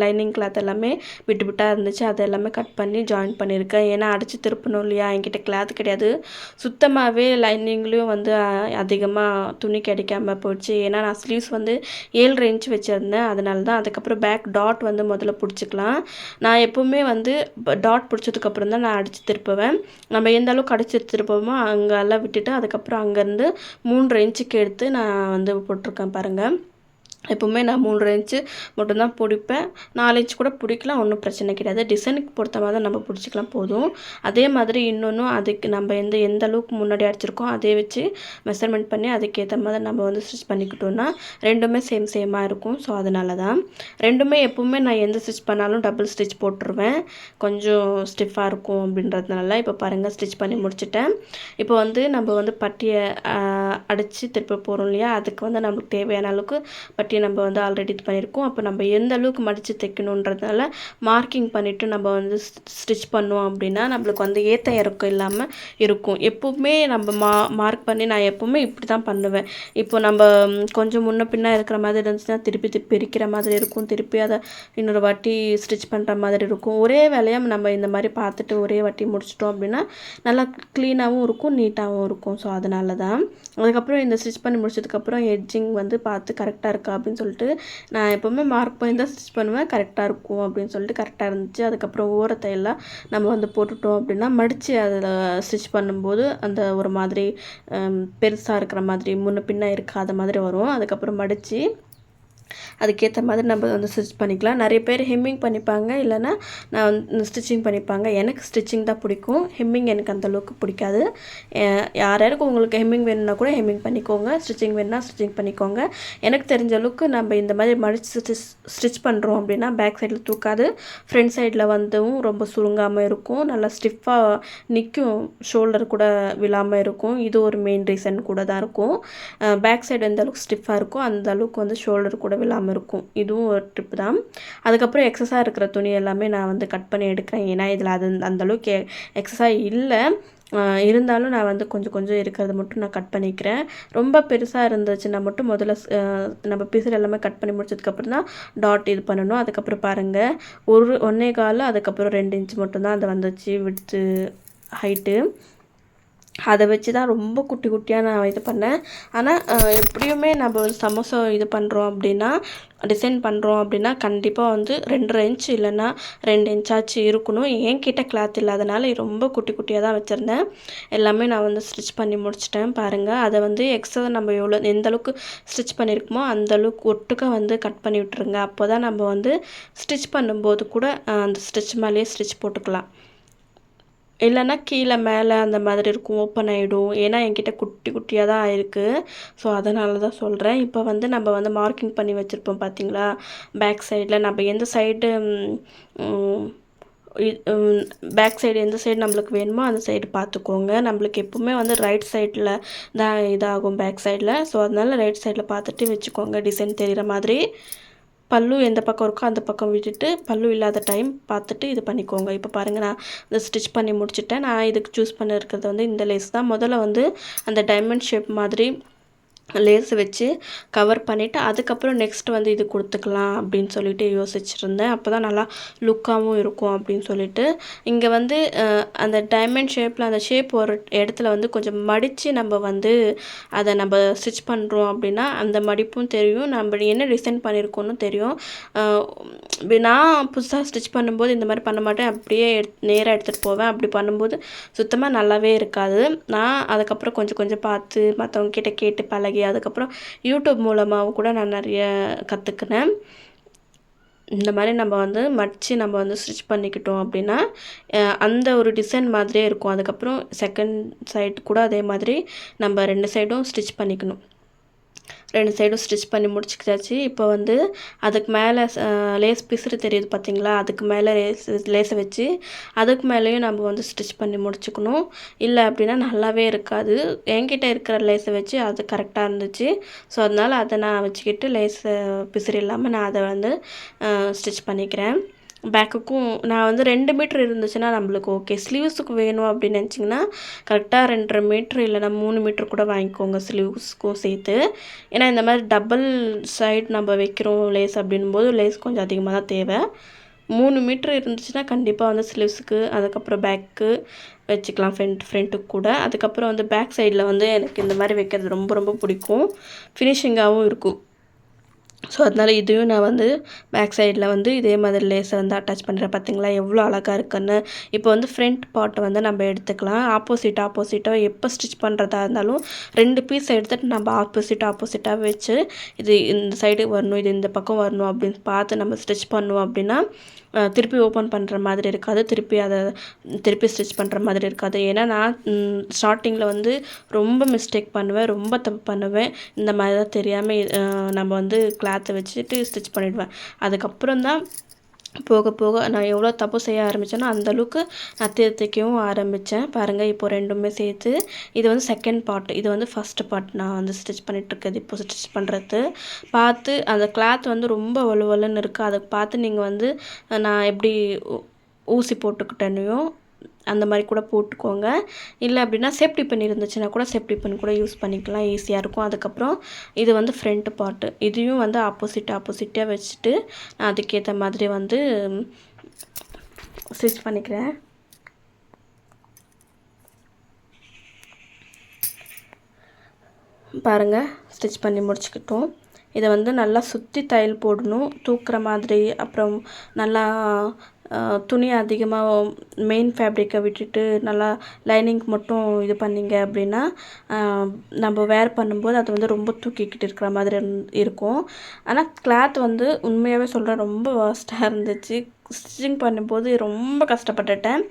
S1: லைனிங் கிளாத் எல்லாமே பிட்டு பிட்டாக இருந்துச்சு, அதை எல்லாமே கட் பண்ணி ஜாயின் பண்ணியிருக்கேன். ஏன்னா அடித்து திருப்பணும் இல்லையா, என்கிட்ட கிளாத் கிடையாது. சுத்தமாகவே லைனிங்லேயும் வந்து அதிகமாக துணி கிடைக்காமல் போயிடுச்சு. ஏன்னா நான் ஸ்லீவ்ஸ் வந்து 7 இன்ச் வச்சுருந்தேன், அதனால தான். அதுக்கப்புறம் பேக் டாட் வந்து முதல்ல பிடிச்சிக்கலாம். நான் எப்போவுமே வந்து டாட் பிடிச்சதுக்கப்புறம் தான் நான் அடித்து திருப்புவேன். நம்ம எந்த அளவுக்கு அடித்து திருப்போமோ அங்கெல்லாம் விட்டுட்டு அதுக்கப்புறம் அங்கேருந்து 3 இன்ச்சுக்கு எடுத்து நான் வந்து போட்டிருக்கேன் பாருங்கள். எப்போவுமே நான் 3 இன்ச்சு மட்டும்தான் பிடிப்பேன். 4 இன்ச் கூட பிடிக்கலாம், ஒன்றும் பிரச்சனை கிடையாது. டிசைனுக்கு பொறுத்த மாதிரி தான் நம்ம பிடிச்சிக்கலாம் போதும். அதே மாதிரி இன்னொன்றும் அதுக்கு நம்ம எந்த அளவுக்கு முன்னாடி அடிச்சிருக்கோம் அதே வச்சு மெஷர்மெண்ட் பண்ணி அதுக்கேற்ற மாதிரி நம்ம வந்து ஸ்டிச் பண்ணிக்கிட்டோம்னா ரெண்டுமே சேமாக இருக்கும். ஸோ அதனால தான் ரெண்டுமே எப்போவுமே நான் எந்த ஸ்டிச் பண்ணாலும் டபுள் ஸ்டிச் போட்டுருவேன், கொஞ்சம் ஸ்டிஃபாக இருக்கும் அப்படின்றதுனால. இப்போ பாருங்கள் ஸ்டிச் பண்ணி முடிச்சுட்டேன். இப்போ வந்து நம்ம வந்து பட்டியை அடித்து திருப்ப போகிறோம் இல்லையா, அதுக்கு வந்து நம்மளுக்கு தேவையான அளவுக்கு பட்டியை நம்ம வந்து ஆல்ரெடி இது பண்ணியிருக்கோம். அப்போ நம்ம எந்த அளவுக்கு மடித்து தைக்கணுன்றதுனால மார்க்கிங் பண்ணிவிட்டு நம்ம வந்து ஸ்டிச் பண்ணோம் அப்படின்னா நம்மளுக்கு வந்து ஏற்ற இறக்கம் இல்லாமல் இருக்கும். எப்போவுமே நம்ம மார்க் பண்ணி நான் எப்போவுமே இப்படி தான் பண்ணுவேன். இப்போ நம்ம கொஞ்சம் முன்ன பின்னா இருக்கிற மாதிரி இருந்துச்சுன்னா திருப்பி பிரிக்கிற மாதிரி இருக்கும், திருப்பி அதை இன்னொரு வாட்டி ஸ்டிச் பண்ணுற மாதிரி இருக்கும். ஒரே வேலையாக நம்ம இந்த மாதிரி பார்த்துட்டு ஒரே வாட்டி முடிச்சிட்டோம் அப்படின்னா நல்லா க்ளீனாகவும் இருக்கும், நீட்டாகவும் இருக்கும். ஸோ அதனால தான். அதுக்கப்புறம் இந்த ஸ்டிச் பண்ணி முடிச்சதுக்கப்புறம் எட்ஜிங் வந்து பார்த்து கரெக்டாக இருக்கா அப்படின்னு சொல்லிட்டு நான் எப்போவுமே மார்க் பண்ணி தான் ஸ்டிச் பண்ணுவேன், கரெக்டாக இருக்கும் அப்படின்னு சொல்லிட்டு கரெக்டாக இருந்துச்சு. அதுக்கப்புறம் ஓரத்தை எல்லாம் நம்ம வந்து போட்டுட்டோம் அப்படின்னா மடித்து அதில் ஸ்டிச் பண்ணும்போது அந்த ஒரு மாதிரி பெருசாக இருக்கிற மாதிரி முன்ன பின்ன இருக்காத மாதிரி வரும். அதுக்கப்புறம் மடித்து அதுக்கேற்ற மாதிரி நம்ம வந்து ஸ்டிச் பண்ணிக்கலாம். நிறைய பேர் ஹெம்மிங் பண்ணிப்பாங்க, இல்லைனா நான் வந்து ஸ்டிச்சிங் பண்ணிப்பாங்க. எனக்கு ஸ்டிச்சிங் தான் பிடிக்கும், ஹெம்மிங் எனக்கு அந்தளவுக்கு பிடிக்காது. யாருக்கு உங்களுக்கு ஹெம்மிங் வேணும்னா கூட ஹெம்மிங் பண்ணிக்கோங்க, ஸ்டிச்சிங் வேணும்னா ஸ்டிச்சிங் பண்ணிக்கோங்க. எனக்கு தெரிஞ்ச அளவுக்கு நம்ம இந்த மாதிரி மடித்து ஸ்டிச் பண்ணுறோம் அப்படின்னா பேக் சைடில் தூக்காது, ஃப்ரண்ட் சைடில் வந்தும் ரொம்ப சுருங்காமல் இருக்கும், நல்லா ஸ்டிஃபாக நிற்கும், ஷோல்டர் கூட விழாமல் இருக்கும். இது ஒரு மெயின் ரீசன் கூட தான் இருக்கும். பேக் சைடு எந்த அளவுக்கு ஸ்டிஃபாக இருக்கும் அந்த அளவுக்கு வந்து ஷோல்டர் கூட விழாமல் இருக்கும். இதுவும் ஒரு ட்ரிப் தான். அதுக்கப்புறம் எக்ஸஸாக இருக்கிற துணி எல்லாமே நான் வந்து கட் பண்ணி எடுக்கிறேன். ஏன்னா இதில் அந்தளவுக்கு எக்ஸஸாக இல்லை, இருந்தாலும் நான் வந்து கொஞ்சம் இருக்கிறத மட்டும் நான் கட் பண்ணிக்கிறேன். ரொம்ப பெருசாக இருந்துச்சுன்னா மட்டும் முதல்ல நம்ம பீஸில் எல்லாமே கட் பண்ணி முடிச்சதுக்கப்புறம் தான் டாட் இது பண்ணணும். அதுக்கப்புறம் பாருங்கள் 1.25 அதுக்கப்புறம் 2 இன்ச் மட்டும்தான் அது வந்துச்சு விட்த்து ஹைட்டு. அதை வச்சு தான் ரொம்ப குட்டியாக நான் இது பண்ணேன். ஆனால் எப்படியுமே நம்ம வந்து சமோசா இது பண்ணுறோம் அப்படின்னா டிசைன் பண்ணுறோம் அப்படின்னா கண்டிப்பாக வந்து 2.5 இன்ச் இல்லைன்னா 2 இன்ச்சாச்சு இருக்கணும். என்கிட்ட கிளாத் இல்லாதனால ரொம்ப குட்டியாக தான் வச்சுருந்தேன். எல்லாமே நான் வந்து ஸ்டிச் பண்ணி முடிச்சிட்டேன் பாருங்கள். அதை வந்து எக்ஸ்ட்ரா நம்ம எந்த அளவுக்கு ஸ்டிச் பண்ணியிருக்கோமோ அந்தளவுக்கு ஒட்டுக்க வந்து கட் பண்ணி விட்டுருங்க. அப்போ தான் நம்ம வந்து ஸ்டிச் பண்ணும்போது கூட அந்த ஸ்டிச் மேலேயே ஸ்டிச் போட்டுக்கலாம், இல்லைன்னா கீழே மேலே அந்த மாதிரி இருக்கும், ஓப்பன் ஆகிடும். ஏன்னா என்கிட்ட குட்டியாக தான் ஆயிருக்கு. ஸோ அதனால தான் சொல்கிறேன். இப்போ வந்து நம்ம வந்து மார்க்கிங் பண்ணி வச்சுருப்போம் பார்த்தீங்களா, பேக் சைடில் நம்ம எந்த சைடு பேக் சைடு எந்த சைடு நம்மளுக்கு வேணுமோ அந்த சைடு பார்த்துக்கோங்க. நம்மளுக்கு எப்போவுமே வந்து ரைட் சைடில் தான் இதாகும் பேக் சைடில். ஸோ அதனால் ரைட் சைடில் பார்த்துட்டு வச்சுக்கோங்க, டிசைன் தெரிகிற மாதிரி. பல்லு எந்த பக்கம் இருக்கோ அந்த பக்கம் விட்டுட்டு பல்லு இல்லாத டைம் பார்த்துட்டு இது பண்ணிக்கோங்க. இப்போ பாருங்கள் நான் இதை ஸ்டிச் பண்ணி முடிச்சுட்டேன். நான் இதுக்கு சூஸ் பண்ணியிருக்கிறது வந்து இந்த லேஸ் தான். முதல்ல வந்து அந்த டைமண்ட் ஷேப் மாதிரி லேஸ் வச்சு கவர் பண்ணிவிட்டு அதுக்கப்புறம் நெக்ஸ்ட் வந்து இது கொடுத்துக்கலாம் அப்படின்னு சொல்லிட்டு யோசிச்சுருந்தேன். அப்போ தான் நல்லா லுக்காகவும் இருக்கும் அப்படின்னு சொல்லிட்டு. இங்கே வந்து அந்த டைமண்ட் ஷேப்பில் அந்த ஷேப் ஒரு இடத்துல வந்து கொஞ்சம் மடித்து நம்ம வந்து அதை நம்ம ஸ்டிச் பண்ணுறோம் அப்படின்னா அந்த மடிப்பும் தெரியும், நம்ம என்ன டிசைன் பண்ணியிருக்கோன்னு தெரியும். நான் புதுசாக ஸ்டிச் பண்ணும்போது இந்த மாதிரி பண்ண மாட்டேன், அப்படியே நேராக எடுத்துகிட்டு போவேன். அப்படி பண்ணும்போது சுத்தமாக நல்லாவே இருக்காது. நான் அதுக்கப்புறம் கொஞ்சம் பார்த்து மற்றவங்க கிட்ட கேட்டு பழகி அதுக்கப்புறம் யூடியூப் மூலமாகவும் கூட நான் நிறைய கற்றுக்கினேன். இந்த மாதிரி நம்ம வந்து மடித்து நம்ம வந்து ஸ்டிச் பண்ணிக்கிட்டோம் அப்படின்னா அந்த ஒரு டிசைன் மாதிரியே இருக்கும். அதுக்கப்புறம் செகண்ட் சைடு கூட அதே மாதிரி நம்ம 2 சைடும் ஸ்டிச் பண்ணிக்கணும். 2 சைடும் ஸ்டிச் பண்ணி முடிச்சுக்கிட்டாச்சு. இப்போ வந்து அதுக்கு மேலே லேஸ் பிசுறு தெரியுது பார்த்தீங்களா, அதுக்கு மேலே லேஸை வச்சு அதுக்கு மேலேயும் நம்ம வந்து ஸ்டிச் பண்ணி முடிச்சுக்கணும். இல்லை அப்படின்னா நல்லாவே இருக்காது. என்கிட்ட இருக்கிற லேஸை வச்சு அது கரெக்டாக இருந்துச்சு. ஸோ அதனால் அதை நான் வச்சுக்கிட்டு லேஸை பிசுறு இல்லாமல் நான் அதை வந்து ஸ்டிச் பண்ணிக்கிறேன். பேக்குக்கும் நான் வந்து 2 மீட்டர் இருந்துச்சுன்னா நம்மளுக்கு ஓகே. ஸ்லீவ்ஸுக்கு வேணும் அப்படின்னு நினச்சிங்கன்னா கரெக்டாக 2.5 மீட்ரு இல்லைனா 3 மீட்டர் கூட வாங்கிக்கோங்க ஸ்லீவ்ஸ்க்கும் சேர்த்து. ஏன்னா இந்த மாதிரி டபுள் சைட் நம்ம வைக்கிறோம் லேஸ் அப்படின்போது லேஸ் கொஞ்சம் அதிகமாக தான் தேவை. 3 மீட்ரு இருந்துச்சுன்னா கண்டிப்பாக வந்து ஸ்லீவ்ஸுக்கு அதுக்கப்புறம் பேக்கு வச்சுக்கலாம் ஃப்ரண்ட்டுக்கு கூட. அதுக்கப்புறம் வந்து பேக் சைடில் வந்து எனக்கு இந்த மாதிரி வைக்கிறது ரொம்ப ரொம்ப பிடிக்கும். ஃபினிஷிங்காகவும் இருக்கும். ஸோ அதனால் இதையும் நான் வந்து பேக் சைடில் வந்து இதே மாதிரி லேஸை வந்து அட்டாச் பண்ணுறேன். பார்த்தீங்களா எவ்வளோ அழகாக இருக்குன்னு. இப்போ வந்து ஃப்ரண்ட் பார்ட் வந்து நம்ம எடுத்துக்கலாம். ஆப்போசிட்டாக எப்போ ஸ்டிச் பண்ணுறதா இருந்தாலும் 2 பீஸ் எடுத்துகிட்டு நம்ம ஆப்போசிட்டாக வச்சு இது இந்த சைடு வரணும், இது இந்த பக்கம் வரணும் அப்படின்னு பார்த்து நம்ம ஸ்டிச் பண்ணுவோம் அப்படின்னா திருப்பி ஓப்பன் பண்ணுற மாதிரி இருக்காது. திருப்பி ஸ்டிச் பண்ணுற மாதிரி இருக்காது. ஏன்னா நான் ஸ்டார்டிங்கில் வந்து ரொம்ப மிஸ்டேக் பண்ணுவேன், ரொம்ப தப்பு பண்ணுவேன். இந்த மாதிரி தான் தெரியாமல் நம்ம வந்து கிளாத்தை வச்சுட்டு ஸ்டிச் பண்ணிவிடுவேன். அதுக்கப்புறம் தான் போக போக நான் எவ்வளோ தப்பு செய்ய ஆரம்பித்தேனோ அந்தளவுக்கு நான் தைக்கவும் ஆரம்பித்தேன். பாருங்கள் இப்போ ரெண்டுமே சேர்த்து இது வந்து செகண்ட் பார்ட், இது வந்து ஃபஸ்ட்டு பார்ட் நான் வந்து ஸ்டிச் பண்ணிகிட்ருக்குது. இப்போ ஸ்டிச் பண்ணுறது பார்த்து அந்த கிளாத் வந்து ரொம்ப வலுவலுன்னு இருக்குது. அதை பார்த்து நீங்கள் வந்து நான் எப்படி ஊசி போட்டுக்கிட்டேனையும் அந்த மாதிரி கூட போட்டுக்கோங்க. இல்லை அப்படின்னா சேஃப்டி பின் இருந்துச்சுன்னா கூட சேஃப்டி பின் கூட யூஸ் பண்ணிக்கலாம், ஈஸியாக இருக்கும். அதுக்கப்புறம் இது வந்து ஃப்ரண்ட் பார்ட்டு, இதையும் வந்து ஆப்போசிட்டாக வச்சுட்டு நான் அதுக்கேற்ற மாதிரி வந்து ஸ்டிச் பண்ணிக்கிறேன். பாருங்கள் ஸ்டிச் பண்ணி முடிச்சுக்கிட்டோம். இதை வந்து நல்லா சுற்றி தையல் போடணும், தூக்குற மாதிரி. அப்புறம் நல்லா துணி அதிகமாக மெயின் ஃபேப்ரிக்கை விட்டுட்டு நல்லா லைனிங் மட்டும் இது பண்ணிங்க அப்படின்னா நம்ம வேர் பண்ணும்போது அது வந்து ரொம்ப தூக்கிக்கிட்டு இருக்கிற மாதிரி இருக்கும். ஆனால் கிளாத் வந்து உண்மையாகவே சொல்கிறேன் ரொம்ப வேர்ஸ்ட்டாக இருந்துச்சு. ஸ்டிச்சிங் பண்ணும்போது ரொம்ப கஷ்டப்பட்டுட்டேன்.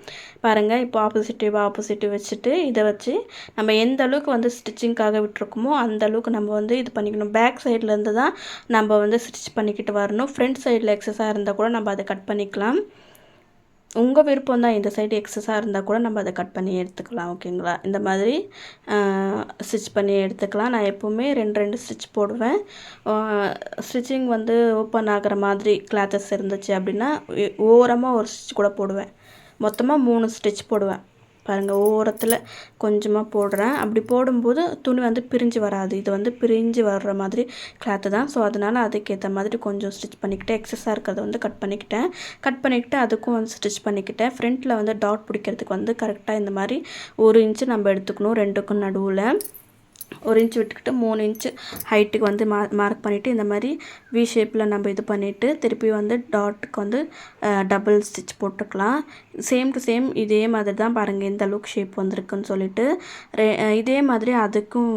S1: பாருங்கள் இப்போ ஆப்போசிட்டிவ் வச்சுட்டு இதை வச்சு நம்ம எந்த அளவுக்கு வந்து ஸ்டிச்சிங்காக விட்டுருக்கோமோ அந்த அளவுக்கு நம்ம வந்து இது பண்ணிக்கணும். பேக் சைட்லேருந்து தான் நம்ம வந்து ஸ்டிச் பண்ணிக்கிட்டு வரணும். ஃப்ரண்ட் சைடில் எக்ஸஸாக இருந்தால் கூட நம்ம அதை கட் பண்ணிக்கலாம். உங்கள் விருப்பம் தான். இந்த சைடு எக்ஸஸாக இருந்தால் கூட நம்ம அதை கட் பண்ணி எடுத்துக்கலாம். ஓகேங்களா? இந்த மாதிரி ஸ்டிச் பண்ணி எடுத்துக்கலாம். நான் எப்போவுமே 2 ஸ்டிச் போடுவேன். ஸ்டிச்சிங் வந்து ஓப்பன் ஆகிற மாதிரி கிளாத்தஸ் இருந்துச்சு அப்படின்னா ஓரமாக ஒரு ஸ்டிச் கூட போடுவேன். மொத்தமாக 3 ஸ்டிச் போடுவேன். பாருங்கள் ஓரத்தில் கொஞ்சமாக போடுறேன். அப்படி போடும்போது துணி வந்து பிரிஞ்சு வராது. இது வந்து பிரிஞ்சு வர்ற மாதிரி கிளாத்து தான். ஸோ அதனால் அதுக்கேற்ற மாதிரி கொஞ்சம் ஸ்டிச் பண்ணிக்கிட்டேன். எக்ஸஸாக இருக்கிறத வந்து கட் பண்ணிக்கிட்டு அதுக்கும் வந்து ஸ்டிச் பண்ணிக்கிட்டேன். ஃப்ரண்ட்டில் வந்து டாட் பிடிக்கிறதுக்கு வந்து கரெக்டாக இந்த மாதிரி 1 இன்ச்சு நம்ம எடுத்துக்கணும். 2க்கும் நடுவில் 1 இன்ச் விட்டுக்கிட்டு 3 இன்ச்சு ஹைட்டுக்கு வந்து மார்க் பண்ணிவிட்டு இந்த மாதிரி வி ஷேப்பில் நம்ம இது பண்ணிவிட்டு திருப்பி வந்து டாட்டுக்கு வந்து டபுள் ஸ்டிச் போட்டுக்கலாம். சேம் டு சேம் இதே மாதிரி தான் பாருங்கள் எந்த அளவுக்கு ஷேப் வந்திருக்குன்னு சொல்லிட்டு இதே மாதிரி அதுக்கும்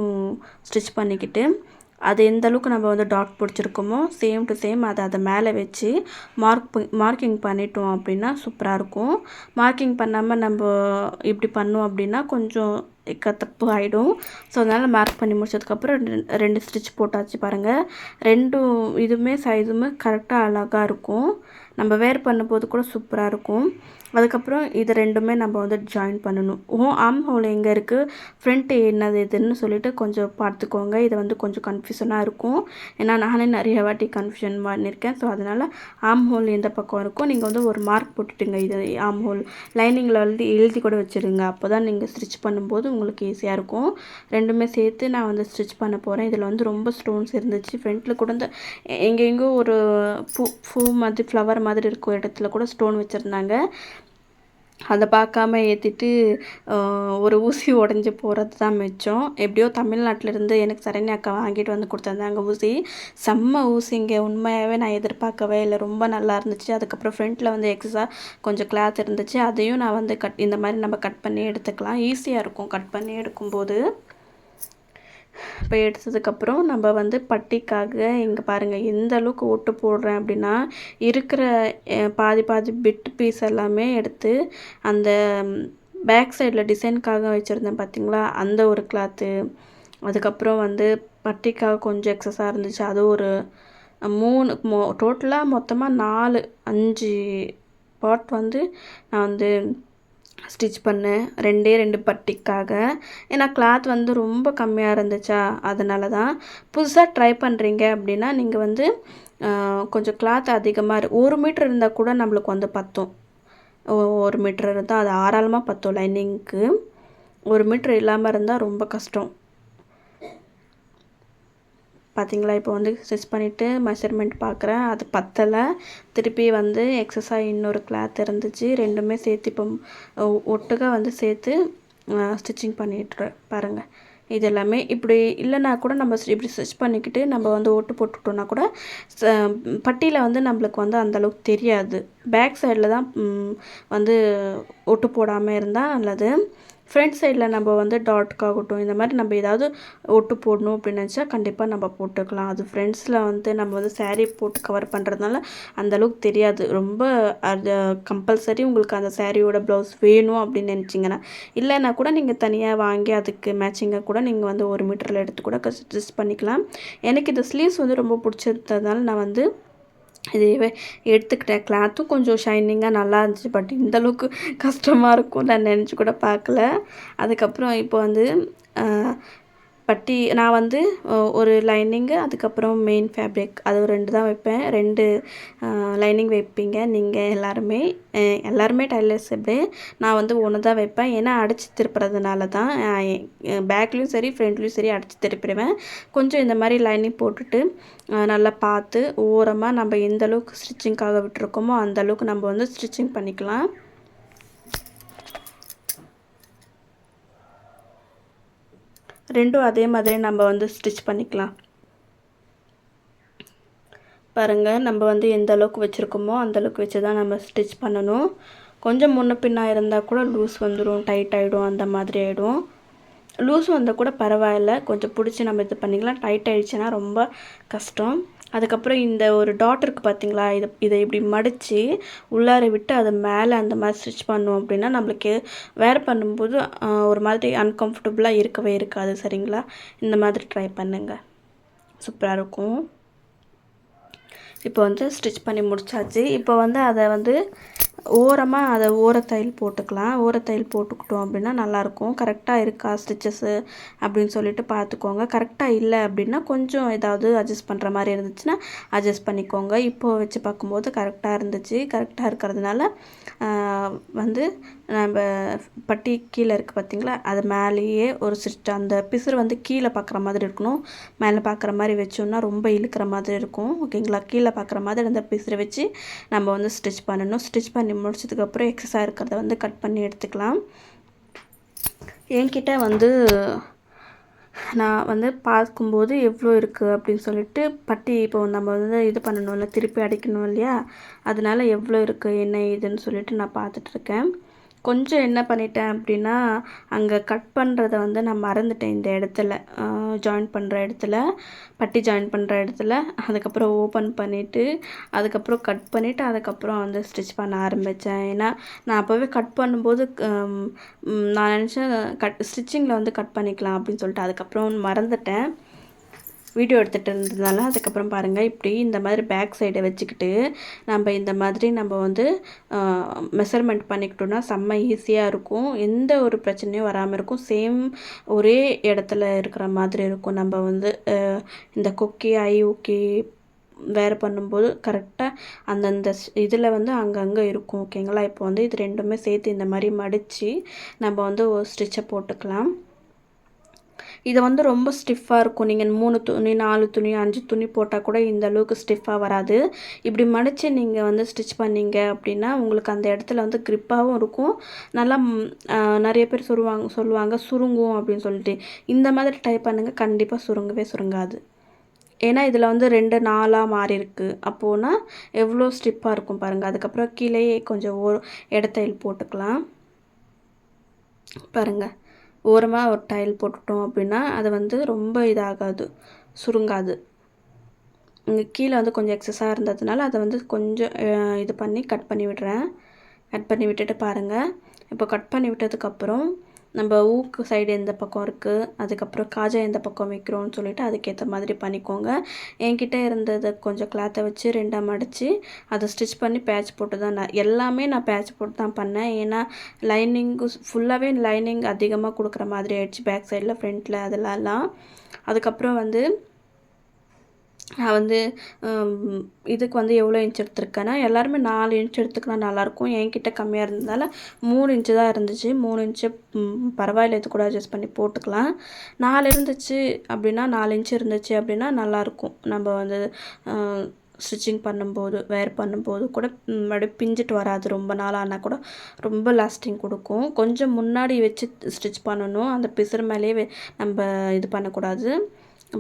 S1: ஸ்டிச் பண்ணிக்கிட்டு அது எந்த அளவுக்கு நம்ம வந்து டாட் பிடிச்சிருக்கோமோ சேம் டு சேம் அதை மேலே வச்சு மார்க்கிங் பண்ணிட்டோம் அப்படின்னா சூப்பராக இருக்கும். மார்க்கிங் பண்ணாமல் நம்ம இப்படி பண்ணோம் அப்படின்னா கொஞ்சம் தப்பு ஆகிடும். ஸோ அதனால் மார்க் பண்ணி முடிச்சதுக்கப்புறம் 2 ஸ்டிச் போட்டாச்சு. பாருங்கள் இதுவுமே சைஸுமே கரெக்டாக அழகாக இருக்கும். நம்ம வேர் பண்ணும்போது கூட சூப்பராக இருக்கும். அதுக்கப்புறம் இது ரெண்டுமே நம்ம வந்து ஜாயின் பண்ணணும். ஆர்ம் ஹோல் எங்கே இருக்குது, ஃப்ரண்ட் என்னது இதுன்னு சொல்லிட்டு கொஞ்சம் பார்த்துக்கோங்க. இது வந்து கொஞ்சம் கன்ஃபியூஷனாக இருக்கும். ஏன்னா நானே நிறைய வாட்டி கன்ஃபியூஷன் பண்ணியிருக்கேன். ஸோ அதனால் ஆர்ம் ஹோல் எந்த பக்கம் இருக்கும் நீங்கள் வந்து ஒரு மார்க் போட்டுட்டுங்க. இது ஆர்ம் ஹோல் லைனிங்கில் வந்து எழுதி கூட வச்சுருங்க. அப்போ தான் நீங்கள் ஸ்டிச் பண்ணும்போது உங்களுக்கு ஈஸியாக இருக்கும். ரெண்டுமே சேர்த்து நான் வந்து ஸ்டிச் பண்ண போகிறேன். இதில் வந்து ரொம்ப ஸ்டோன்ஸ் இருந்துச்சு. ஃப்ரண்ட்டில் கூட இந்த எங்கெங்கோ ஒரு பூ மாதிரி ஃப்ளவர் மாதிரி இருக்கும் இடத்துல கூட ஸ்டோன் வச்சுருந்தாங்க. அதை பார்க்காம ஏற்றிட்டு ஒரு ஊசி உடஞ்சி போகிறது தான் மிச்சம். எப்படியோ தமிழ்நாட்டிலேருந்து எனக்கு சரண்யா அக்கா வாங்கிட்டு வந்து கொடுத்துருந்தாங்க ஊசி. செம்ம ஊசிங்க, உண்மையாகவே நான் எதிர்பார்க்கவே இல்லை. ரொம்ப நல்லா இருந்துச்சு. அதுக்கப்புறம் ஃப்ரண்ட்டில் வந்து எக்ஸஸாக கொஞ்சம் கிளாத் இருந்துச்சு. அதையும் நான் வந்து இந்த மாதிரி நம்ம கட் பண்ணி எடுத்துக்கலாம். ஈஸியாக இருக்கும் கட் பண்ணி எடுக்கும்போது. இப்போ எடுத்ததுக்கப்புறம் நம்ம வந்து பட்டிக்காக இங்கே பாருங்கள் எந்த அளவுக்கு ஓட்டு போடுறேன் அப்படின்னா இருக்கிற பாதி பிட் பீஸ் எல்லாமே எடுத்து அந்த பேக் சைடில் டிசைனுக்காக வச்சுருந்தேன் பார்த்தீங்களா, அந்த ஒரு கிளாத்து. அதுக்கப்புறம் வந்து பட்டிக்காக கொஞ்சம் எக்ஸஸாக இருந்துச்சு, அது ஒரு 3 டோட்டலாக மொத்தமாக 4-5 பார்ட் வந்து நான் வந்து ஸ்டிச் பண்ணேன் 2 பட்டிக்காக. ஏன்னா கிளாத் வந்து ரொம்ப கம்மியாக இருந்துச்சா, அதனால தான். புதுசாக ட்ரை பண்ணுறீங்க அப்படின்னா நீங்கள் வந்து கொஞ்சம் கிளாத் அதிகமாக 1 மீட்டர் இருந்தால் கூட நம்மளுக்கு வந்து பத்தும். 1 மீட்டர் இருந்தால் அது ஆறாளமாக பத்தும் லைனிங்க்கு. 1 மீட்டர் இல்லாமல் இருந்தால் ரொம்ப கஷ்டம். பார்த்தீங்களா, இப்போ வந்து ஸ்டிச் பண்ணிவிட்டு மெஷர்மெண்ட் பார்க்குறேன், அது பத்தலை. திருப்பி வந்து எக்ஸஸாக இன்னொரு கிளாத் இருந்துச்சு, ரெண்டுமே சேர்த்து இப்போ ஒட்டுக்கா வந்து சேர்த்து ஸ்டிச்சிங் பண்ணிட்டுறேன் பாருங்கள். இது எல்லாமே இப்படி இல்லைனா கூட நம்ம இப்படி ஸ்டிச் பண்ணிக்கிட்டு நம்ம வந்து ஒட்டு போட்டுக்கிட்டோன்னா கூட பட்டியில் வந்து நம்மளுக்கு வந்து அந்தளவுக்கு தெரியாது. பேக் சைடில் தான் வந்து ஒட்டு போடாமல் இருந்தால் நல்லது. ஃப்ரண்ட் சைடில் நம்ம வந்து டாட்காகட்டும் இந்த மாதிரி நம்ம ஏதாவது ஒட்டு போடணும் அப்படின்னு நினச்சா கண்டிப்பாக நம்ம போட்டுக்கலாம். அது ஃப்ரெண்ட்ஸில் வந்து நம்ம வந்து சாரீ போட்டு கவர் பண்ணுறதுனால அந்தளவுக்கு தெரியாது. ரொம்ப அது கம்பல்சரி உங்களுக்கு அந்த சாரியோட ப்ளவுஸ் வேணும் அப்படின்னு நினச்சிங்கன்னா, இல்லைன்னா கூட நீங்கள் தனியாக வாங்கி அதுக்கு மேட்சிங்காக கூட நீங்கள் வந்து 1 மீட்டரில் எடுத்து கூட ஸ்டிச் பண்ணிக்கலாம். எனக்கு இந்த ஸ்லீவ்ஸ் வந்து ரொம்ப பிடிச்சதுனால நான் வந்து இதுவே எடுத்துக்கிட்டேன். கிளாத்தும் கொஞ்சம் ஷைனிங்காக நல்லா இருந்துச்சு. பட் இந்தளவுக்கு கஷ்டமாக இருக்கும் நான் நினச்சி கூட பார்க்கல. அதுக்கப்புறம் இப்போ வந்து பட்டி நான் வந்து ஒரு லைனிங்கு, அதுக்கப்புறம் மெயின் ஃபேப்ரிக் அது 2 தான் வைப்பேன். 2 லைனிங் வைப்பீங்க நீங்கள் எல்லாருமே டைலர்ஸ் இப்படி. நான் வந்து 1 தான் வைப்பேன். ஏன்னா அடித்து திருப்புறதுனால தான். பேக்லேயும் சரி ஃப்ரண்ட்லேயும் சரி அடித்து திருப்பிடுவேன். கொஞ்சம் இந்த மாதிரி லைனிங் போட்டுட்டு நல்லா பார்த்து ஓரமாக நம்ம எந்த அளவுக்கு ஸ்டிச்சிங்காக விட்டுருக்கோமோ அந்தளவுக்கு நம்ம வந்து ஸ்டிச்சிங் பண்ணிக்கலாம். ரெண்டும் அதே மாதிரி நம்ம வந்து ஸ்டிச் பண்ணிக்கலாம். பாருங்கள், நம்ம வந்து எந்த அளவுக்கு வச்சுருக்கோமோ அந்தளவுக்கு வச்சு தான் நம்ம ஸ்டிச் பண்ணணும். கொஞ்சம் முன்ன பின்னா இருந்தால் கூட லூஸ் வந்துடும், டைட் ஆகிடும், அந்த மாதிரி ஆகிடும். லூஸ் வந்தால் கூட பரவாயில்ல, கொஞ்சம் பிடிச்சி நம்ம இது பண்ணிக்கலாம். டைட் ஆகிடுச்சின்னா ரொம்ப கஷ்டம். அதுக்கப்புறம் இந்த ஒரு டாட் இருக்குது பார்த்தீங்களா, இதை இப்படி மடித்து உள்ளார விட்டு அதை மேலே அந்த மாதிரி ஸ்டிச் பண்ணோம் அப்படின்னா நம்மளுக்கு வேர் பண்ணும்போது ஒரு மாதிரி அன்கம்ஃபர்டபுளாக இருக்கவே இருக்காது. சரிங்களா, இந்த மாதிரி ட்ரை பண்ணுங்கள், சூப்பராக இருக்கும். இப்போ வந்து ஸ்டிச் பண்ணி முடிச்சாச்சு. இப்போ வந்து அதை வந்து ஓரமாக அதை ஓரத்தையில் போட்டுக்கலாம். ஓரத்தையில் போட்டுக்கிட்டோம் அப்படின்னா நல்லாயிருக்கும். கரெக்டாக இருக்கா ஸ்டிச்சஸ்ஸு அப்படின்னு சொல்லிட்டு பார்த்துக்கோங்க. கரெக்டாக இல்லை அப்படின்னா கொஞ்சம் ஏதாவது அட்ஜஸ்ட் பண்ணுற மாதிரி இருந்துச்சுன்னா அட்ஜஸ்ட் பண்ணிக்கோங்க. இப்போது வச்சு பார்க்கும்போது கரெக்டாக இருந்துச்சு. கரெக்டாக இருக்கிறதுனால வந்து நம்ம பட்டி கீழே இருக்குது பார்த்திங்களா, அது மேலேயே ஒரு ஸ்டிச் அந்த பிசுறு வந்து கீழே பார்க்குற மாதிரி இருக்கணும். மேலே பார்க்குற மாதிரி வச்சோன்னா ரொம்ப இழுக்கிற மாதிரி இருக்கும். ஓகேங்களா, கீழே பார்க்குற மாதிரி அந்த பிசுறு வச்சு நம்ம வந்து ஸ்டிச் பண்ணணும். ஸ்டிச் பண்ணி முடிச்சதுக்கப்புறம் எக்ஸஸாக இருக்கிறத வந்து கட் பண்ணி எடுத்துக்கலாம். என்கிட்ட வந்து நான் வந்து பார்க்கும்போது எவ்வளோ இருக்குது அப்படின்னு சொல்லிட்டு பட்டி இப்போ நம்ம வந்து இது பண்ணணும்ல, திருப்பி அடிக்கணும் இல்லையா, அதனால எவ்வளோ இருக்குது என்ன ஏதுன்னு சொல்லிட்டு நான் பார்த்துட்ருக்கேன். கொஞ்சம் என்ன பண்ணிட்டேன் அப்படின்னா, அங்கே கட் பண்ணுறத வந்து நான் மறந்துட்டேன். இந்த இடத்துல ஜாயின் பண்ணுற இடத்துல, பட்டி ஜாயின் பண்ணுற இடத்துல. அதுக்கப்புறம் ஓப்பன் பண்ணிவிட்டு அதுக்கப்புறம் கட் பண்ணிவிட்டு அதுக்கப்புறம் வந்து ஸ்டிச் பண்ண ஆரம்பித்தேன். ஏன்னா நான் அப்போவே கட் பண்ணும்போது நான் நினச்சேன் ஸ்டிச்சிங்கில் வந்து கட் பண்ணிக்கலாம் அப்படின்னு சொல்லிட்டு அதுக்கப்புறம் மறந்துட்டேன். வீடியோ எடுத்துகிட்டு இருந்ததுனால. அதுக்கப்புறம் பாருங்கள், இப்படி இந்த மாதிரி பேக் சைடை வச்சுக்கிட்டு நம்ம இந்த மாதிரி நம்ம வந்து மெஷர்மெண்ட் பண்ணிக்கிட்டோன்னா செம்ம ஈஸியாக இருக்கும். எந்த ஒரு பிரச்சனையும் வராமல் இருக்கும். சேம் ஒரே இடத்துல இருக்கிற மாதிரி இருக்கும். நம்ம வந்து இந்த கொக்கி ஊக்கி வேறு பண்ணும்போது கரெக்டாக அந்தந்த இதில் வந்து அங்கங்கே இருக்கும். ஓகேங்களா, இப்போ வந்து இது ரெண்டுமே சேர்த்து இந்த மாதிரி மடித்து நம்ம வந்து ஒரு ஸ்டிச்சை போட்டுக்கலாம். இதை வந்து ரொம்ப ஸ்டிஃபாக இருக்கும். நீங்கள் 3 துணி 4 துணி 5 துணி போட்டால் கூட இந்த அளவுக்கு ஸ்டிஃபாக வராது. இப்படி மடித்து நீங்கள் வந்து ஸ்டிச் பண்ணிங்க அப்படின்னா உங்களுக்கு அந்த இடத்துல வந்து க்ரிப்பாகவும் இருக்கும். நல்லா நிறைய பேர் சொல்லுவாங்க சுருங்கும் அப்படின்னு சொல்லிட்டு. இந்த மாதிரி டைப் பண்ணுங்கள், கண்டிப்பாக சுருங்கவே சுருங்காது. ஏன்னா இதில் வந்து 2 4ஆக மாறி இருக்குது. அப்போனா எவ்வளோ ஸ்டிப்பாக இருக்கும் பாருங்கள். அதுக்கப்புறம் கீழேயே கொஞ்சம் இடத்தையில் போட்டுக்கலாம். பாருங்கள், ஓரமாக ஒரு டைல் போட்டுட்டோம் அப்படின்னா அது வந்து ரொம்ப இதாகாது, சுருங்காது. இங்கே கீழே வந்து கொஞ்சம் எக்ஸஸாக இருந்ததுனால அதை வந்து கொஞ்சம் இது பண்ணி கட் பண்ணி விடுறேன். கட் பண்ணி விட்டுட்டு பாருங்கள், இப்போ கட் பண்ணி விட்டதுக்கப்புறம் நம்ம ஊக்கு சைடு எந்த பக்கம் இருக்குது, அதுக்கப்புறம் காஜா எந்த பக்கம் வைக்கிறோன்னு சொல்லிவிட்டு அதுக்கேற்ற மாதிரி பண்ணிக்கோங்க. என்கிட்ட இருந்ததை கொஞ்சம் கிளாத்தை வச்சு 2ஆக மடித்து அதை ஸ்டிச் பண்ணி பேட்ச் போட்டு தான் எல்லாமே நான் பேட்ச் போட்டு தான் பண்ணேன். ஏன்னா லைனிங்கு ஃபுல்லாகவே லைனிங் அதிகமாக கொடுக்குற மாதிரி ஆயிடுச்சு பேக் சைடில், ஃப்ரண்ட்டில் அதெல்லாம். அதுக்கப்புறம் வந்து நான் வந்து இதுக்கு வந்து எவ்வளோ இன்ச் எடுத்திருக்கேன்னா, எல்லாருமே 4 இன்ச் எடுத்துக்கினா நல்லாயிருக்கும். என்கிட்ட கம்மியாக இருந்ததால் 3 இன்ச்சு தான் இருந்துச்சு. 3 இன்ச்சு பரவாயில்ல, இது கூட அட்ஜஸ்ட் பண்ணி போட்டுக்கலாம். 4 இருந்துச்சு அப்படின்னா 4 இன்ச்சு இருந்துச்சு அப்படின்னா நல்லாயிருக்கும். நம்ம வந்து ஸ்டிச்சிங் பண்ணும்போது வேர் பண்ணும்போது கூட மறுபடியும் பிஞ்சிட்டு வராது. ரொம்ப நாள் ஆனால் கூட ரொம்ப லாஸ்டிங் கொடுக்கும். கொஞ்சம் முன்னாடி வச்சு ஸ்டிச் பண்ணணும். அந்த பிசுறு மேலேயே நம்ம இது பண்ணக்கூடாது.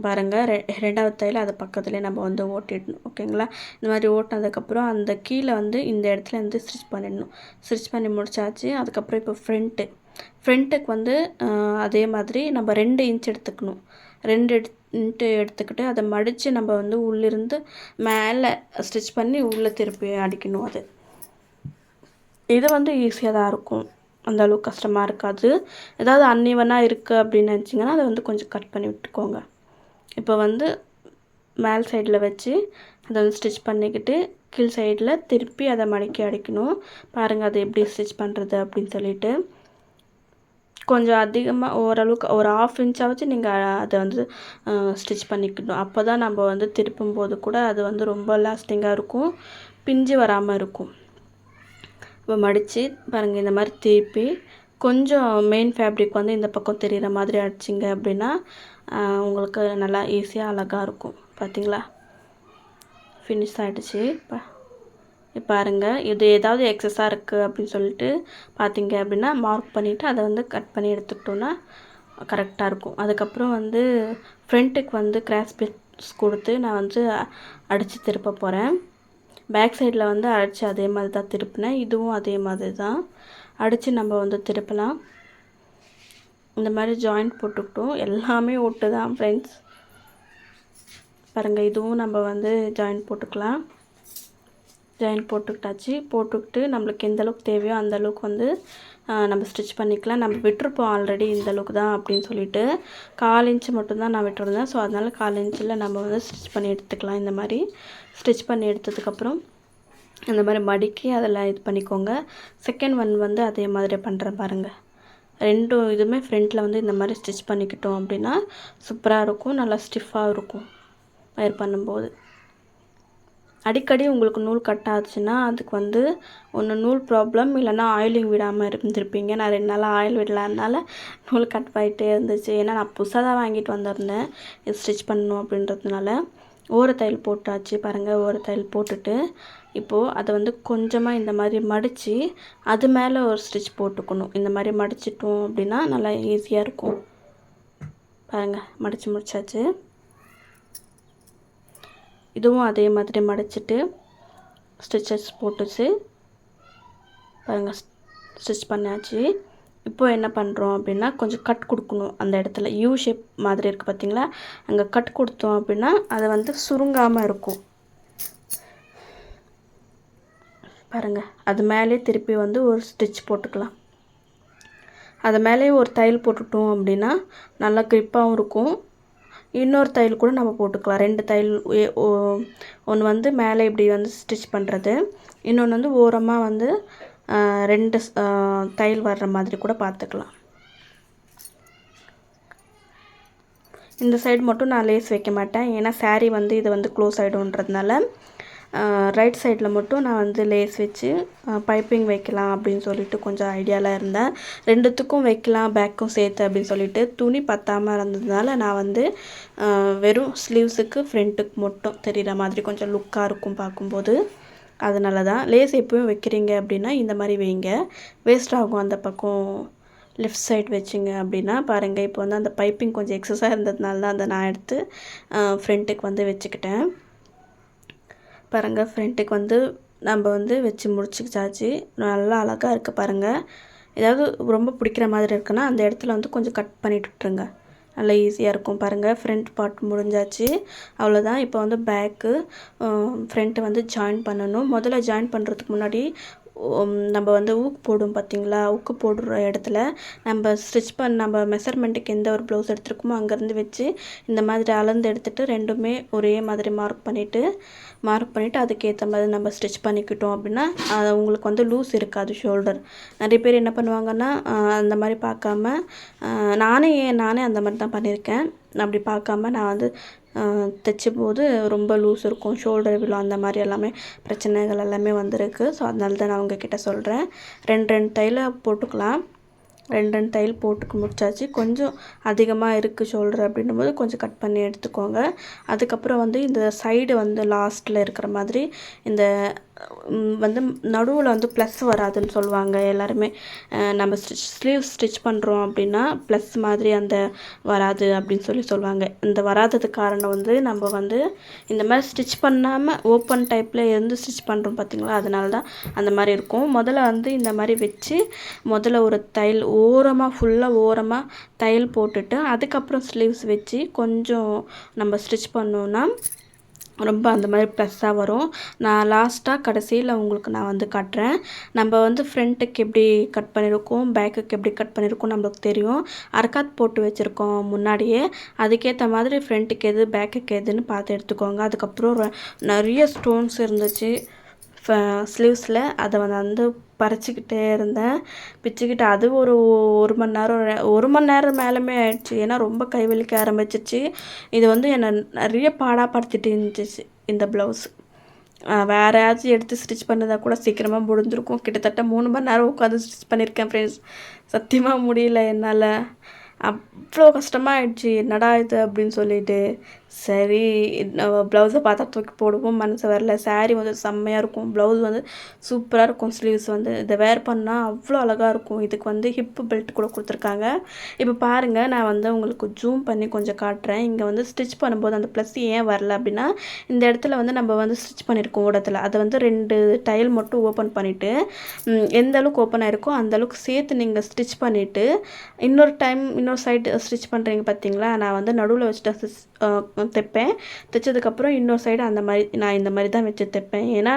S1: பாருங்கள், 2வது தையல் அது பக்கத்துலேயே நம்ம வந்து ஓட்டிடணும். ஓகேங்களா? இந்த மாதிரி ஓட்டினதுக்கப்புறம் அந்த கீழே வந்து இந்த இடத்துல வந்து ஸ்டிச் பண்ணிடணும். ஸ்டிச் பண்ணி முடிச்சாச்சு. அதுக்கப்புறம் இப்போ ஃப்ரண்ட்டுக்கு வந்து அதே மாதிரி நம்ம 2 இன்ச் எடுத்துக்கணும். 2 இன்ட்டு எடுத்துக்கிட்டு அதை மடித்து நம்ம வந்து உள்ளிருந்து மேலே ஸ்டிச் பண்ணி உள்ளே திருப்பி அடிக்கணும். இது வந்து ஈஸியாக தான் இருக்கும், அந்த அளவுக்கு கஷ்டமாக இருக்காது. ஏதாவது அன்இவனாக இருக்குது அப்படின்னு நினச்சிங்கன்னா அதை வந்து கொஞ்சம் கட் பண்ணி விட்டுக்கோங்க. இப்போ வந்து மேல் சைடில் வச்சு அதை வந்து ஸ்டிச் பண்ணிக்கிட்டு கீழ் சைடில் திருப்பி அதை மடக்கி அடிக்கணும். பாருங்கள் அது எப்படி ஸ்டிச் பண்ணுறது அப்படின்னு சொல்லிட்டு. கொஞ்சம் அதிகமாக ஓரளவுக்கு ஒரு 1/2 இன்ச்சாவது நீங்கள் அதை வந்து ஸ்டிச் பண்ணிக்கணும். அப்போ தான் நம்ம வந்து திருப்பும்போது கூட அது வந்து ரொம்ப லாஸ்டிங்காக இருக்கும், பிஞ்சு வராமல் இருக்கும். இப்போ மடித்து பாருங்கள், இந்த மாதிரி திருப்பி கொஞ்சம் மெயின் ஃபேப்ரிக் வந்து இந்த பக்கம் தெரிகிற மாதிரி அடிச்சிங்க அப்படின்னா உங்களுக்கு நல்லா ஈஸியாக அழகாக இருக்கும். பார்த்திங்களா, ஃபினிஷ் ஆகிடுச்சு. பாருங்கள், இது ஏதாவது எக்ஸஸாக இருக்குது அப்படின்னு சொல்லிட்டு பார்த்திங்க அப்படின்னா மார்க் பண்ணிவிட்டு அதை வந்து கட் பண்ணி எடுத்துக்கிட்டோன்னா கரெக்டாக இருக்கும். அதுக்கப்புறம் வந்து ஃப்ரண்ட்டுக்கு வந்து கிராஸ் பீஸ் கொடுத்து நான் வந்து அடித்து திருப்ப போகிறேன். பேக் சைடில் வந்து அடித்து அதே மாதிரி தான் திருப்பினேன். இதுவும் அதே மாதிரி தான் அடித்து நம்ம வந்து திருப்பலாம். இந்த மாதிரி ஜாயிண்ட் போட்டுக்கிட்டோம். எல்லாமே ஒட்டு தான் ஃப்ரெண்ட்ஸ். பாருங்கள், இதுவும் நம்ம வந்து ஜாயிண்ட் போட்டுக்கலாம். ஜாயின் போட்டுக்கிட்டாச்சு. போட்டுக்கிட்டு நம்மளுக்கு எந்த அளவுக்கு தேவையோ அந்த அளவுக்கு வந்து நம்ம ஸ்டிச் பண்ணிக்கலாம். நம்ம விட்டுருப்போம் ஆல்ரெடி இந்த அளவுக்கு தான் அப்படின்னு சொல்லிட்டு 1/4 இன்ச்சு மட்டும்தான் நான் விட்டுருந்தேன். ஸோ அதனால் 1/4 இன்ச்சில் நம்ம வந்து ஸ்டிச் பண்ணி எடுத்துக்கலாம். இந்த மாதிரி ஸ்டிச் பண்ணி எடுத்ததுக்கப்புறம் இந்த மாதிரி மடிக்கி அதில் இது பண்ணிக்கோங்க. செகண்ட் ஒன் வந்து அதே மாதிரி பண்ணுறேன் பாருங்கள். 2 இதுவுமே ஃப்ரண்ட்டில் வந்து இந்த மாதிரி ஸ்டிச் பண்ணிக்கிட்டோம் அப்படின்னா சூப்பராக இருக்கும், நல்லா ஸ்டிஃபாக இருக்கும் வயர் பண்ணும்போது. அடிக்கடி உங்களுக்கு நூல் கட் ஆச்சுன்னா அதுக்கு வந்து ஒன்று நூல் ப்ராப்ளம், இல்லைனா ஆயிலிங் விடாமல் இருந்திருப்பீங்க. நான் 2 நாளாக ஆயில் விடலாதனால நூல் கட் ஆகிட்டே இருந்துச்சு. ஏன்னா நான் புதுசாக தான் வாங்கிட்டு வந்திருந்தேன் இது ஸ்டிச் பண்ணணும் அப்படின்றதுனால. ஓர தையல் போட்டாச்சு. பாருங்கள், ஓர தையல் போட்டுட்டு இப்போது அதை வந்து கொஞ்சமாக இந்த மாதிரி மடித்து அது மேலே ஒரு ஸ்டிச் போட்டுக்கணும். இந்த மாதிரி மடிச்சிட்டோம் அப்படின்னா நல்லா ஈஸியாக இருக்கும். பாருங்கள், மடித்து முடிச்சாச்சு. இதுவும் அதே மாதிரி மடிச்சிட்டு ஸ்டிச்சஸ் போட்டுச்சு. பாருங்கள், ஸ்டிச் பண்ணாச்சு. இப்போது என்ன பண்ணுறோம் அப்படின்னா கொஞ்சம் கட் கொடுக்கணும். அந்த இடத்துல யூ ஷேப் மாதிரி இருக்குது பார்த்திங்களா, அங்கே கட் கொடுத்தோம் அப்படின்னா அதை வந்து சுருங்காமல் இருக்கும். பாருங்கள், அது மேலே திருப்பி வந்து ஒரு ஸ்டிச் போட்டுக்கலாம். அது மேலே ஒரு தையல் போட்டுட்டோம் அப்படின்னா நல்லா க்ரிப்பாகவும் இருக்கும். இன்னொரு தையல் கூட நம்ம போட்டுக்கலாம். 2 தையல், ஒன்று வந்து மேலே இப்படி வந்து ஸ்டிச் பண்ணுறது, இன்னொன்று வந்து ஓரமாக வந்து 2 தையல் வர்ற மாதிரி கூட பார்த்துக்கலாம். இந்த சைடு மட்டும் நான் லேஸ் வைக்க மாட்டேன், ஏன்னா சாரீ வந்து இது வந்து க்ளோஸ் ஆகிடும்ன்றதுனால ரைட் சைடில் மட்டும் நான் வந்து லேஸ் வச்சு பைப்பிங் வைக்கலாம் அப்படின்னு சொல்லிட்டு கொஞ்சம் ஐடியாவில் இருந்தேன். 2த்துக்கும் வைக்கலாம், பேக்கும் சேர்த்து அப்படின்னு சொல்லிட்டு துணி பத்தாமல் இருந்ததுனால நான் வந்து வெறும் ஸ்லீவ்ஸுக்கு ஃப்ரண்ட்டுக்கு மட்டும் தெரிகிற மாதிரி கொஞ்சம் லுக்காக இருக்கும் பார்க்கும்போது. அதனால தான் லேஸ் எப்பவும் வைக்கிறீங்க அப்படின்னா இந்த மாதிரி வைங்க, வேஸ்ட் ஆகும். அந்த பக்கம் லெஃப்ட் சைடு வச்சிங்க அப்படின்னா பாருங்கள், இப்போ வந்து அந்த பைப்பிங் கொஞ்சம் எக்ஸஸாக இருந்ததுனால தான் அதை நான் எடுத்து ஃப்ரண்ட்டுக்கு வந்து வச்சுக்கிட்டேன். பாருங்கள், ஃப்ரண்ட்டுக்கு வந்து நம்ம வந்து வச்சு முடிச்சுக்கிச்சாச்சு. நல்லா அழகாக இருக்குது பாருங்கள். ஏதாவது ரொம்ப பிடிக்கிற மாதிரி இருக்குன்னா அந்த இடத்துல வந்து கொஞ்சம் கட் பண்ணிட்டு விட்டுருங்க, நல்லா ஈஸியாக இருக்கும். பாருங்கள், ஃப்ரண்ட் பார்ட் முடிஞ்சாச்சு, அவ்வளோதான். இப்போ வந்து பேக்கு ஃப்ரண்ட்டு வந்து ஜாயின் பண்ணணும். முதல்ல ஜாயின் பண்ணுறதுக்கு முன்னாடி நம்ம வந்து ஊக்கு போடும் பார்த்தீங்களா, ஊக்கு போடுற இடத்துல நம்ம மெஷர்மெண்ட்டுக்கு எந்த ஒரு ப்ளவுஸ் எடுத்துருக்கோமோ அங்கேருந்து வச்சு இந்த மாதிரி அளந்து எடுத்துகிட்டு ரெண்டுமே ஒரே மாதிரி மார்க் பண்ணிவிட்டு அதுக்கேற்ற மாதிரி நம்ம ஸ்டிச் பண்ணிக்கிட்டோம் அப்படின்னா உங்களுக்கு வந்து லூஸ் இருக்காது ஷோல்டர். நிறைய பேர் என்ன பண்ணுவாங்கன்னா அந்த மாதிரி பார்க்காம நானே அந்த மாதிரி தான் பண்ணியிருக்கேன். அப்படி பார்க்காம நான் வந்து தைச்சபோது ரொம்ப லூஸ் இருக்கும், ஷோல்டர் விழு, அந்த மாதிரி எல்லாமே பிரச்சனைகள் எல்லாமே வந்திருக்கு. ஸோ அதனால தான் நான் உங்ககிட்ட சொல்கிறேன். 2 தையலை போட்டுக்கலாம். 2 தையல் போட்டுக்கு முடிச்சாச்சு. கொஞ்சம் அதிகமாக இருக்குது ஷோல்டர் அப்படின்னும் போது கொஞ்சம் கட் பண்ணி எடுத்துக்கோங்க. அதுக்கப்புறம் வந்து இந்த சைடு வந்து லாஸ்ட்டில் இருக்கிற மாதிரி இந்த வந்து நடுவில் வந்து ப்ளஸ் வராதுன்னு சொல்லுவாங்க எல்லாருமே. நம்ம ஸ்லீவ் ஸ்டிச் பண்ணுறோம் அப்படின்னா ப்ளஸ் மாதிரி அந்த வராது அப்படின்னு சொல்லுவாங்க. இந்த வராததுக்கு காரணம் வந்து நம்ம வந்து இந்த மாதிரி ஸ்டிச் பண்ணாமல் ஓப்பன் டைப்பில் இருந்து ஸ்டிச் பண்ணுறோம் பார்த்திங்களா, அதனால தான் அந்த மாதிரி இருக்கும். முதல்ல வந்து இந்த மாதிரி வச்சு முதல்ல ஒரு தையல் ஃபுல்லாக தையல் போட்டுட்டு அதுக்கப்புறம் ஸ்லீவ்ஸ் வச்சு கொஞ்சம் நம்ம ஸ்டிச் பண்ணோன்னா ரொம்ப அந்த மாதிரி ப்ளஸ்ஸாக வரும். நான் லாஸ்ட்டாக கடைசியில் உங்களுக்கு நான் வந்து காட்டுறேன். நம்ம வந்து ஃப்ரண்ட்டுக்கு எப்படி கட் பண்ணியிருக்கோம், பேக்குக்கு எப்படி கட் பண்ணியிருக்கோம் நம்மளுக்கு தெரியும். அரக்காத் போட்டு வச்சுருக்கோம் முன்னாடியே. அதுக்கேற்ற மாதிரி ஃப்ரண்ட்டுக்கு எது பேக்குக்கு எதுன்னு பார்த்து எடுத்துக்கோங்க. அதுக்கப்புறம் நிறைய ஸ்டோன்ஸ் இருந்துச்சு ஸ்லீவ்ஸில். அதை வந்து பறிச்சிக்கிட்டே இருந்தேன், பிச்சுக்கிட்டு. அது ஒரு மணி நேரம் மேலுமே ஆயிடுச்சு. ஏன்னா ரொம்ப கை வலிக்க ஆரம்பிச்சிச்சு. இது வந்து என்னை நிறைய பாடாப்படுத்திட்டு இருந்துச்சு இந்த ப்ளவுஸ். வேறு ஏதாச்சும் எடுத்து ஸ்டிச் பண்ணதாக கூட சீக்கிரமாக முடிஞ்சிருக்கும். கிட்டத்தட்ட 3 மணி நேரம் உட்காந்து ஸ்டிச் பண்ணியிருக்கேன் ஃப்ரெண்ட்ஸ். சத்தியமாக முடியல என்னால். அவ்வளோ கஷ்டமாகிடுச்சு, என்னடா இது அப்படின்னு சொல்லிட்டு. சரி ப்ளவுஸை பார்த்தா தூக்கி போடுவோம் மனசு வரல. சாரீ வந்து செம்மையாக இருக்கும், ப்ளவுஸ் வந்து சூப்பராக இருக்கும். ஸ்லீவ்ஸ் வந்து இதை வேர் பண்ணால் அவ்வளோ அழகாக இருக்கும். இதுக்கு வந்து ஹிப்பு பெல்ட் கூட கொடுத்துருக்காங்க. இப்போ பாருங்கள், நான் வந்து உங்களுக்கு ஜூம் பண்ணி கொஞ்சம் காட்டுறேன். இங்கே வந்து ஸ்டிச் பண்ணும்போது அந்த ப்ளஸ் ஏன் வரல அப்படின்னா, இந்த இடத்துல வந்து நம்ம வந்து ஸ்டிச் பண்ணியிருக்கோம் ஓடத்தில். அதை வந்து 2 டைல் மட்டும் ஓப்பன் பண்ணிவிட்டு எந்த அளவுக்கு ஓப்பன் ஆகிருக்கோ அந்தளவுக்கு சேர்த்து நீங்கள் ஸ்டிச் பண்ணிவிட்டு இன்னொரு சைடு ஸ்டிச் பண்ணுறீங்க பார்த்தீங்களா. நான் வந்து நடுவில் வச்சுட்டு தைப்பேன். தைச்சதுக்கப்புறம் இன்னொரு சைடு நான் இந்த மாதிரி தான் வச்சு தைப்பேன். ஏன்னா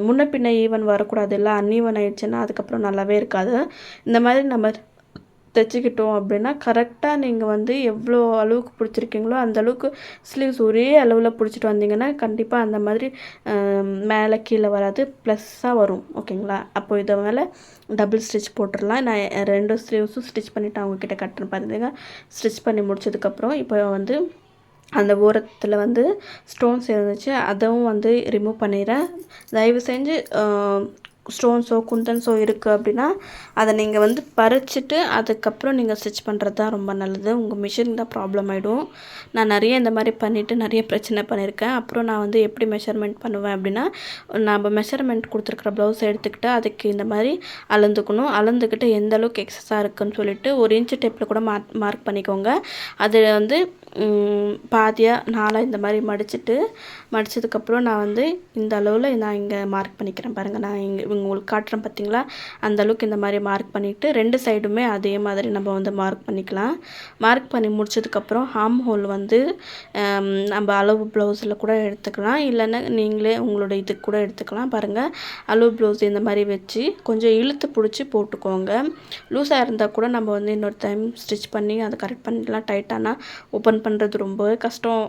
S1: முன்ன பின்ன ஈவன் வரக்கூடாது, இல்லை அன்ஈவன் ஆயிடுச்சுன்னா அதுக்கப்புறம் நல்லாவே இருக்காது. இந்த மாதிரி நம்ம தைச்சிக்கிட்டோம் அப்படின்னா கரெக்டாக நீங்கள் வந்து எவ்வளோ அளவுக்கு பிடிச்சிருக்கீங்களோ அந்த அளவுக்கு ஸ்லீவ்ஸ் ஒரே அளவில் பிடிச்சிட்டு வந்தீங்கன்னா கண்டிப்பாக அந்த மாதிரி மேலே கீழே வராது, ப்ளஸ்ஸாக வரும். ஓகேங்களா? அப்போ இதை மேலே டபுள் ஸ்டிச் போட்டுடலாம். நான் 2 ஸ்லீவ்ஸும் ஸ்டிச் பண்ணிவிட்டு அவங்கக்கிட்ட கட்டுன்னு பாருங்க. ஸ்டிச் பண்ணி முடிச்சதுக்கப்புறம் இப்போ வந்து அந்த ஓரத்தில் வந்து ஸ்டோன்ஸ் இருந்துச்சு, அதுவும் வந்து ரிமூவ் பண்ணிடுறேன். தயவு செஞ்சு ஸ்டோன்ஸோ குந்தன்ஸோ இருக்குது அப்படின்னா அதை நீங்கள் வந்து பறிச்சுட்டு அதுக்கப்புறம் நீங்கள் ஸ்டிச் பண்ணுறது தான் ரொம்ப நல்லது. உங்கள் மிஷின் தான் ப்ராப்ளம் ஆகிடும். நான் நிறைய இந்த மாதிரி பண்ணிவிட்டு நிறைய பிரச்சனை பண்ணியிருக்கேன். அப்புறம் நான் வந்து எப்படி மெஷர்மெண்ட் பண்ணுவேன் அப்படின்னா, நம்ம மெஷர்மெண்ட் கொடுத்துருக்குற ப்ளவுஸ் எடுத்துக்கிட்டு அதுக்கு இந்த மாதிரி அளந்துக்கிட்டு எந்த அளவுக்கு எக்ஸஸாக இருக்குதுன்னு சொல்லிட்டு 1 இன்ச்சு டேப்பில் கூட மார்க் பண்ணிக்கோங்க. அது வந்து பாதியாக 4 இந்த மாதிரி மடித்ததுக்கப்புறம் நான் வந்து இந்த அளவில் நான் இங்கே மார்க் பண்ணிக்கிறேன் பாருங்கள். நான் இங்கே உங்களுக்கு காட்டுறேன் பார்த்தீங்களா, அந்த அளவுக்கு இந்த மாதிரி மார்க் பண்ணிவிட்டு 2 சைடுமே அதே மாதிரி நம்ம வந்து மார்க் பண்ணிக்கலாம். மார்க் பண்ணி முடிச்சதுக்கப்புறம் ஹார்ம் ஹோல் வந்து நம்ம அளவு ப்ளவுஸில் கூட எடுத்துக்கலாம், இல்லைன்னா நீங்களே உங்களோட இதுக்கு கூட எடுத்துக்கலாம். பாருங்கள், அளவு ப்ளவுஸ் இந்த மாதிரி வச்சு கொஞ்சம் இழுத்து பிடிச்சி போட்டுக்கோங்க. லூஸாக இருந்தால் கூட நம்ம வந்து இன்னொரு டைம் ஸ்டிச் பண்ணி அதை கரெக்ட் பண்ணிடலாம். டைட்டானா ஓப்பன் பண்ணுறது ரொம்பவே கஷ்டம்,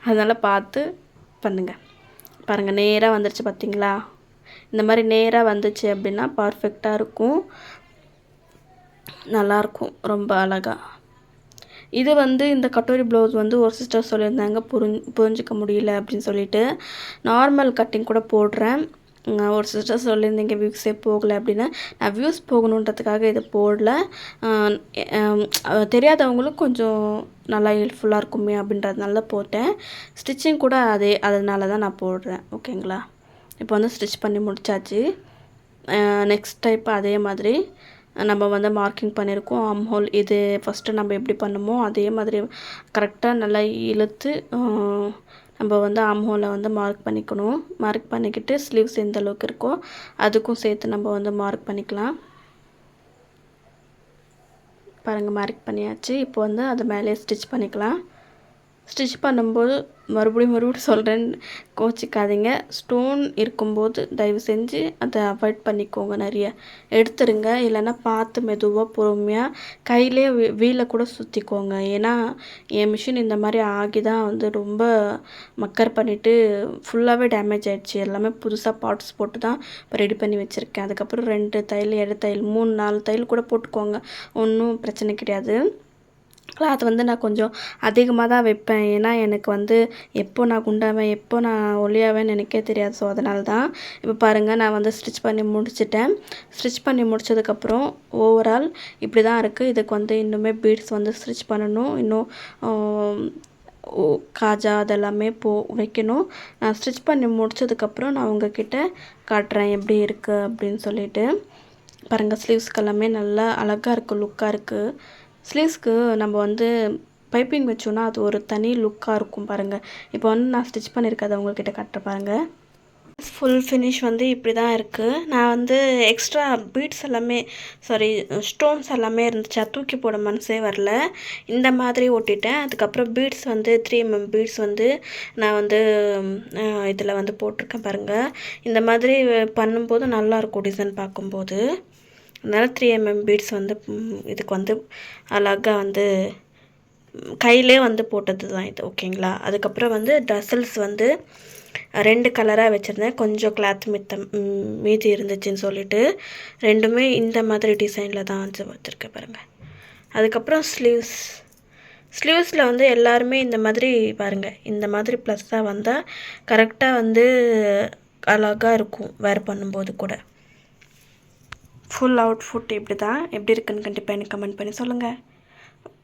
S1: அதனால் பார்த்து பண்ணுங்கள். பாருங்கள், நேராக வந்துருச்சு பார்த்தீங்களா. இந்த மாதிரி நேராக வந்துச்சு அப்படின்னா பர்ஃபெக்டாக இருக்கும், நல்லாயிருக்கும், ரொம்ப அழகாக. இது வந்து இந்த கட்டோரி ப்ளவுஸ் வந்து ஒரு சிஸ்டர் சொல்லியிருந்தாங்க புரிஞ்சிக்க முடியல அப்படின்னு சொல்லிட்டு. நார்மல் கட்டிங் கூட போடுறேன். ஒரு சிஸ்டர் சொல்லியிருந்தீங்க வியூஸே போகலை அப்படின்னு. நான் வியூஸ் போகணுன்றதுக்காக இதை போடல, தெரியாதவங்களும் கொஞ்சம் நல்லா ஹெல்ப்ஃபுல்லாக இருக்குமே அப்படின்றதுனால போட்டேன். ஸ்டிச்சிங் கூட அதனால தான் நான் போடுறேன். ஓகேங்களா? இப்போ வந்து ஸ்டிச் பண்ணி முடித்தாச்சு. நெக்ஸ்ட் டைப் அதே மாதிரி நம்ம வந்து மார்க்கிங் பண்ணியிருக்கோம். ஆர்ம் ஹோல் இது ஃபஸ்ட்டு நம்ம எப்படி பண்ணுமோ அதே மாதிரி கரெக்டாக நல்லா இழுத்து நம்ம வந்து ஆர்ம் ஹோலை வந்து மார்க் பண்ணிக்கணும். மார்க் பண்ணிக்கிட்டு ஸ்லீவ்ஸ் எந்த அளவுக்கு இருக்கோ அதுக்கும் சேர்த்து நம்ம வந்து மார்க் பண்ணிக்கலாம். பாருங்கள், மார்க் பண்ணியாச்சு. இப்போ வந்து அது மேலே ஸ்டிச் பண்ணிக்கலாம். ஸ்டிச் பண்ணும்போது மறுபடியும் சொல்கிறேன்னு கோச்சிக்காதீங்க. ஸ்டோன் இருக்கும்போது தயவு செஞ்சு அதை அவாய்ட் பண்ணிக்கோங்க. நிறைய எடுத்துருங்க. இல்லைன்னா பார்த்து மெதுவாக பொறுமையாக கையிலே வீலை கூட சுற்றிக்கோங்க. ஏன்னா என் மிஷின் இந்த மாதிரி ஆகி தான் வந்து ரொம்ப மக்கர் பண்ணிவிட்டு ஃபுல்லாகவே டேமேஜ் ஆகிடுச்சு. எல்லாமே புதுசாக பார்ட்ஸ் போட்டு தான் இப்போ ரெடி பண்ணி வச்சுருக்கேன். அதுக்கப்புறம் 2 தையல் 7 தையல் 3 4 தையல் கூட போட்டுக்கோங்க. ஒன்றும் பிரச்சனை கிடையாது. கிளாத் வந்து நான் கொஞ்சம் அதிகமாக தான் வைப்பேன். ஏன்னா எனக்கு வந்து எப்போ நான் குண்டாவேன் எப்போ நான் ஒல்லியாவேன்னு எனக்கே தெரியாது. ஸோ அதனால தான். இப்போ பாருங்கள், நான் வந்து ஸ்டிச் பண்ணி முடிச்சிட்டேன். ஸ்டிச் பண்ணி முடித்ததுக்கப்புறம் ஓவரால் இப்படி தான் இருக்குது. இதுக்கு வந்து இன்னுமே பீட்ஸ் வந்து ஸ்டிச் பண்ணணும். இன்னும் காஜா அதெல்லாமே வைக்கணும். நான் ஸ்டிச் பண்ணி முடித்ததுக்கப்புறம் நான் உங்ககிட்ட காட்டுறேன் எப்படி இருக்குது அப்படின்னு சொல்லிட்டு. பாருங்கள், ஸ்லீவ்ஸ்க்கு எல்லாமே நல்லா அழகாக இருக்குது, லுக்காக இருக்குது. ஸ்லீவ்ஸ்க்கு நம்ம வந்து பைப்பிங் வச்சோன்னா அது ஒரு தனி லுக்காக இருக்கும். பாருங்கள், இப்போ வந்து நான் ஸ்டிச் பண்ணியிருக்கதை உங்கள்கிட்ட காட்டுற பாருங்கள். ஃபுல் ஃபினிஷ் வந்து இப்படி தான் இருக்குது. நான் வந்து எக்ஸ்ட்ரா பீட்ஸ் எல்லாமே ஸ்டோன்ஸ் எல்லாமே இருந்துச்சு. தூக்கி போட மனசே வரல. இந்த மாதிரி ஒட்டிட்டேன். அதுக்கப்புறம் பீட்ஸ் வந்து 3mm பீட்ஸ் வந்து நான் வந்து இதில் வந்து போட்டிருக்கேன் பாருங்கள். இந்த மாதிரி பண்ணும்போது நல்லாயிருக்கும் டிசைன் பார்க்கும்போது. அதனால் 3mm பீட்ஸ் வந்து இதுக்கு வந்து அழகாக வந்து கையிலே வந்து போட்டது தான் இது. ஓகேங்களா. அதுக்கப்புறம் வந்து டசல்ஸ் வந்து 2 கலராக வச்சுருந்தேன். கொஞ்சம் கிளாத் மீதி இருந்துச்சுன்னு சொல்லிட்டு ரெண்டுமே இந்த மாதிரி டிசைனில் தான் வந்து வச்சுருக்கேன் பாருங்கள். அதுக்கப்புறம் ஸ்லீவ்ஸில் வந்து எல்லாருமே இந்த மாதிரி பாருங்கள், இந்த மாதிரி ப்ளஸ்ஸாக வந்தால் கரெக்டாக வந்து அழகாக இருக்கும் வேர் பண்ணும்போது கூட. ஃபுல் அவுட்ஃபுட் இப்படி தான். எப்படி இருக்குன்னு கண்டிப்பாக எனக்கு கமெண்ட் பண்ணி சொல்லுங்கள்.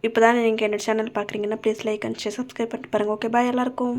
S1: இப்போ தான் நீங்கள் என்னோடய சேனல் பார்க்குறீங்கன்னா please like and share subscribe பண்ணிட்டு பாருங்கள். ஓகே, பாய் எல்லாருக்கும்.